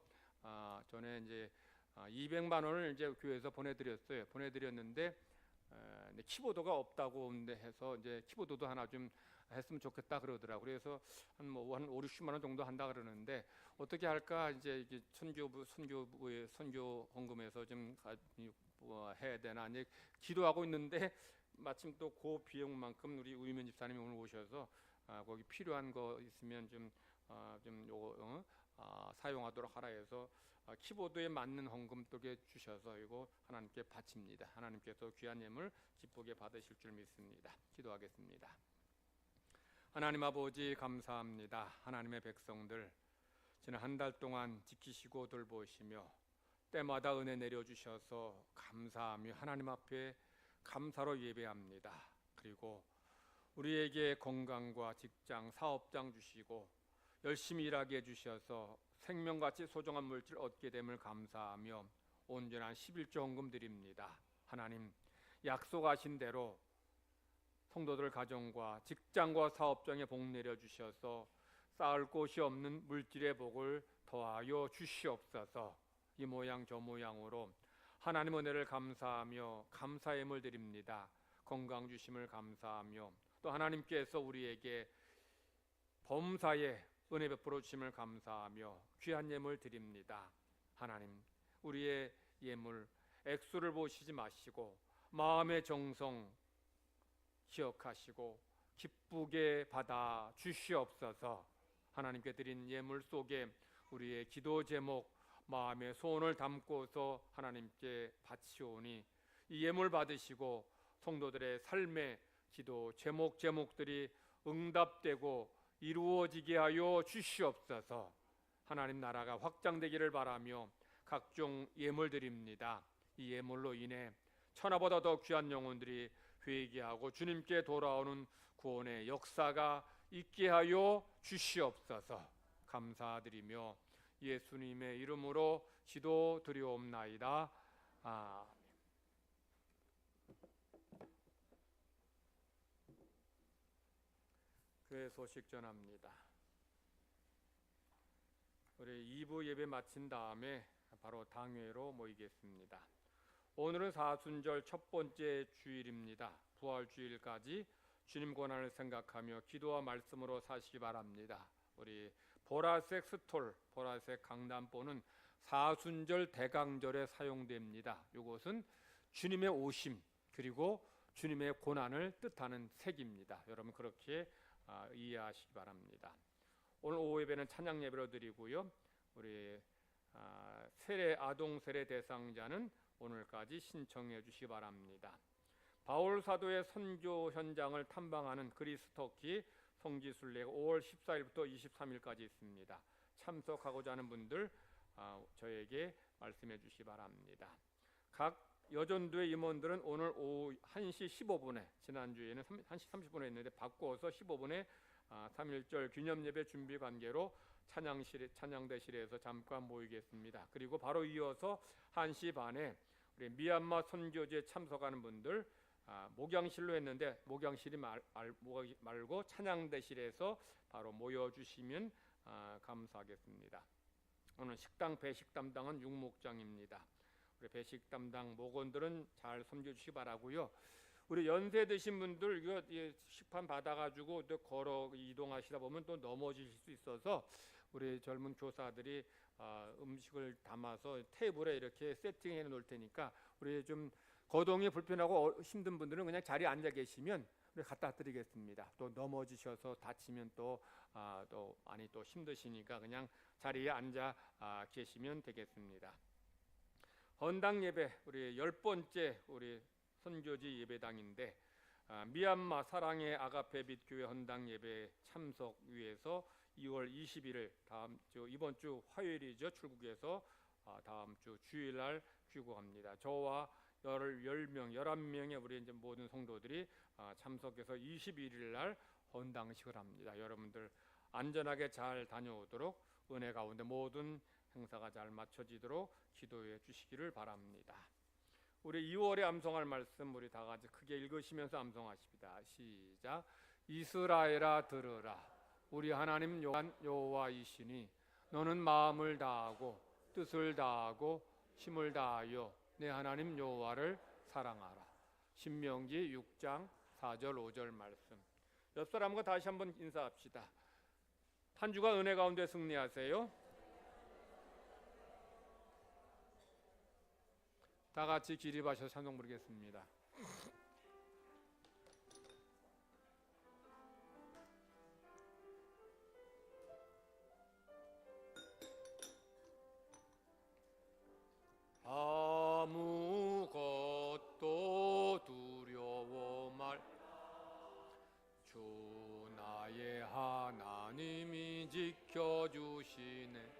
전에 이제 200만 원을 이제 교회에서 보내드렸는데 키보드가 없다고 해서 이제 키보드도 하나 좀 했으면 좋겠다 그러더라고요. 그래서 한 5, 60만 원 정도 한다 그러는데 어떻게 할까 이제 선교부의 선교 헌금에서 좀 해야 되나 이제 기도하고 있는데 마침 또 그 비용만큼 우리 우이면 집사님이 오늘 오셔서 거기 필요한 거 있으면 좀 요거 사용하도록 하라 해서 키보드에 맞는 헌금 또 주셔서 이거 하나님께 바칩니다. 하나님께서 귀한 예물 기쁘게 받으실 줄 믿습니다. 기도하겠습니다. 하나님 아버지 감사합니다. 하나님의 백성들 지난 한 달 동안 지키시고 돌보시며 때마다 은혜 내려주셔서 감사하며 하나님 앞에 감사로 예배합니다. 그리고 우리에게 건강과 직장, 사업장 주시고 열심히 일하게 해주셔서 생명같이 소중한 물질 얻게 됨을 감사하며 온전한 11조 헌금 드립니다. 하나님 약속하신 대로 성도들 가정과 직장과 사업장에 복 내려주셔서 쌓을 곳이 없는 물질의 복을 더하여 주시옵소서. 이 모양 저 모양으로 하나님 은혜를 감사하며 감사의 예물 드립니다. 건강 주심을 감사하며 또 하나님께서 우리에게 범사에 은혜 베풀어 주심을 감사하며 귀한 예물 드립니다. 하나님 우리의 예물 액수를 보시지 마시고 마음의 정성 기억하시고 기쁘게 받아 주시옵소서. 하나님께 드린 예물 속에 우리의 기도 제목 마음의 소원을 담고서 하나님께 바치오니 이 예물 받으시고 성도들의 삶의 기도 제목들이 응답되고 이루어지게 하여 주시옵소서. 하나님 나라가 확장되기를 바라며 각종 예물 드립니다. 이 예물로 인해 천하보다 더 귀한 영혼들이 회개하고 주님께 돌아오는 구원의 역사가 있게 하여 주시옵소서. 감사드리며 예수님의 이름으로 기도드리옵나이다. 아멘. 교회 소식 전합니다. 우리 2부 예배 마친 다음에 바로 당회로 모이겠습니다. 오늘은 사순절 첫 번째 주일입니다. 부활주일까지 주님 고난을 생각하며 기도와 말씀으로 사시기 바랍니다. 우리 보라색 스톨, 보라색 강단보는 사순절 대강절에 사용됩니다. 이것은 주님의 오심 그리고 주님의 고난을 뜻하는 색입니다. 여러분 그렇게 이해하시기 바랍니다. 오늘 오후 예배는 찬양 예배로 드리고요. 우리 세례 아동 세례 대상자는 오늘까지 신청해 주시기 바랍니다. 바울 사도의 선교 현장을 탐방하는 그리스도기 성지순례가 5월 14일부터 23일까지 있습니다. 참석하고자 하는 분들 저에게 말씀해 주시기 바랍니다. 각 여전도의 임원들은 오늘 오후 1시 15분에 지난주에는 1시 30분에 했는데 바꿔서 15분에 3.1절 기념예배 준비 관계로 찬양대실에서 잠깐 모이겠습니다. 그리고 바로 이어서 1시 반에 우리 미얀마 선교지에 참석하는 분들 목양실로 했는데 목양실이 말고 찬양대실에서 바로 모여주시면 감사하겠습니다. 오늘 식당 배식 담당은 육목장입니다. 우리 배식 담당 목원들은 잘 섬겨주시기 바라고요. 우리 연세 드신 분들 이거 식판 받아가지고 또 걸어 이동하시다 보면 또 넘어지실 수 있어서 우리 젊은 교사들이 음식을 담아서 테이블에 이렇게 세팅해 놓을 테니까 우리 좀 거동이 불편하고 힘든 분들은 그냥 자리에 앉아 계시면 우리 갖다 드리겠습니다. 또 넘어지셔서 다치면 또 힘드시니까 그냥 자리에 앉아 계시면 되겠습니다. 헌당 예배 우리 10번째 우리 선교지 예배당인데 미얀마 사랑의 아가페 빛 교회 헌당 예배 참석 위해서 2월 21일 이번 주 화요일이죠. 출국해서 다음 주 주일날 귀국합니다. 저와 11명의 우리 이제 모든 성도들이 참석해서 21일 날 헌당식을 합니다. 여러분들 안전하게 잘 다녀오도록 은혜 가운데 모든 행사가 잘 마쳐지도록 기도해 주시기를 바랍니다. 우리 2월에 암송할 말씀 우리 다 같이 크게 읽으시면서 암송하십니다. 시작. 이스라엘아 들으라. 우리 하나님 여호와이시니 너는 마음을 다하고 뜻을 다하고 힘을 다하여 내 하나님 여호와를 사랑하라. 신명기 6장 4절 5절 말씀. 옆 사람과 다시 한번 인사합시다. 한 주가 은혜 가운데 승리하세요. 다 같이 기립하셔서 찬송 부르겠습니다. 아무것도 두려워 말 주 나의 하나님이 지켜주시네.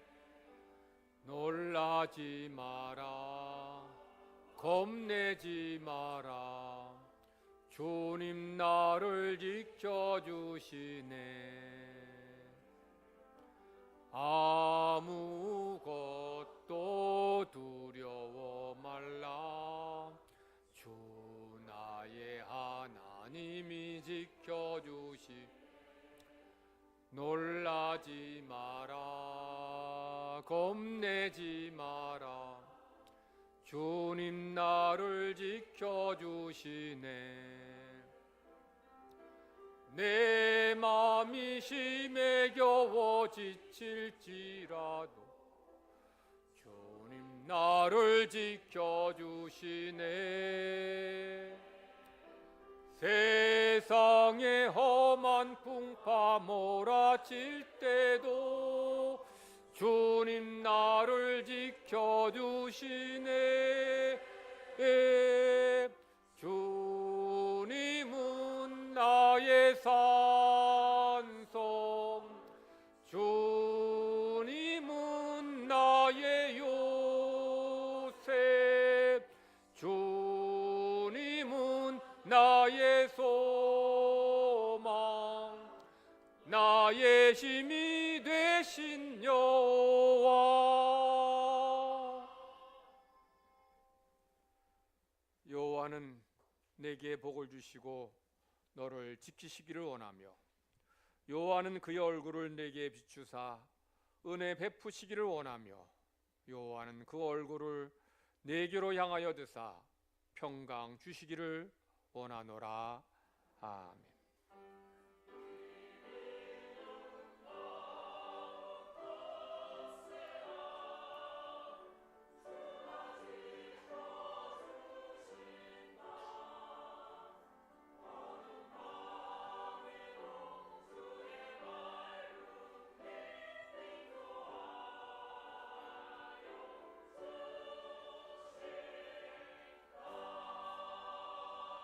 놀라지 마라 겁내지 마라 주님 나를 지켜주시네. 아무것도 두려워 말라 주 나의 하나님이 지켜주시. 놀라지 마라 겁내지 마라 주님 나를 지켜주시네. 내 맘이 심에 겨워 지칠지라도 주님 나를 지켜주시네. 세상에 험한 풍파 몰아칠 때도 주님 나를 지켜주시네. 주님은 나의 산 나의 소망 나의 힘이 되신 여호와. 여호와는 내게 복을 주시고 너를 지키시기를 원하며 여호와는 그의 얼굴을 내게 비추사 은혜 베푸시기를 원하며 여호와는 그 얼굴을 내게로 향하여 드사 평강 주시기를 원하노라. 아멘.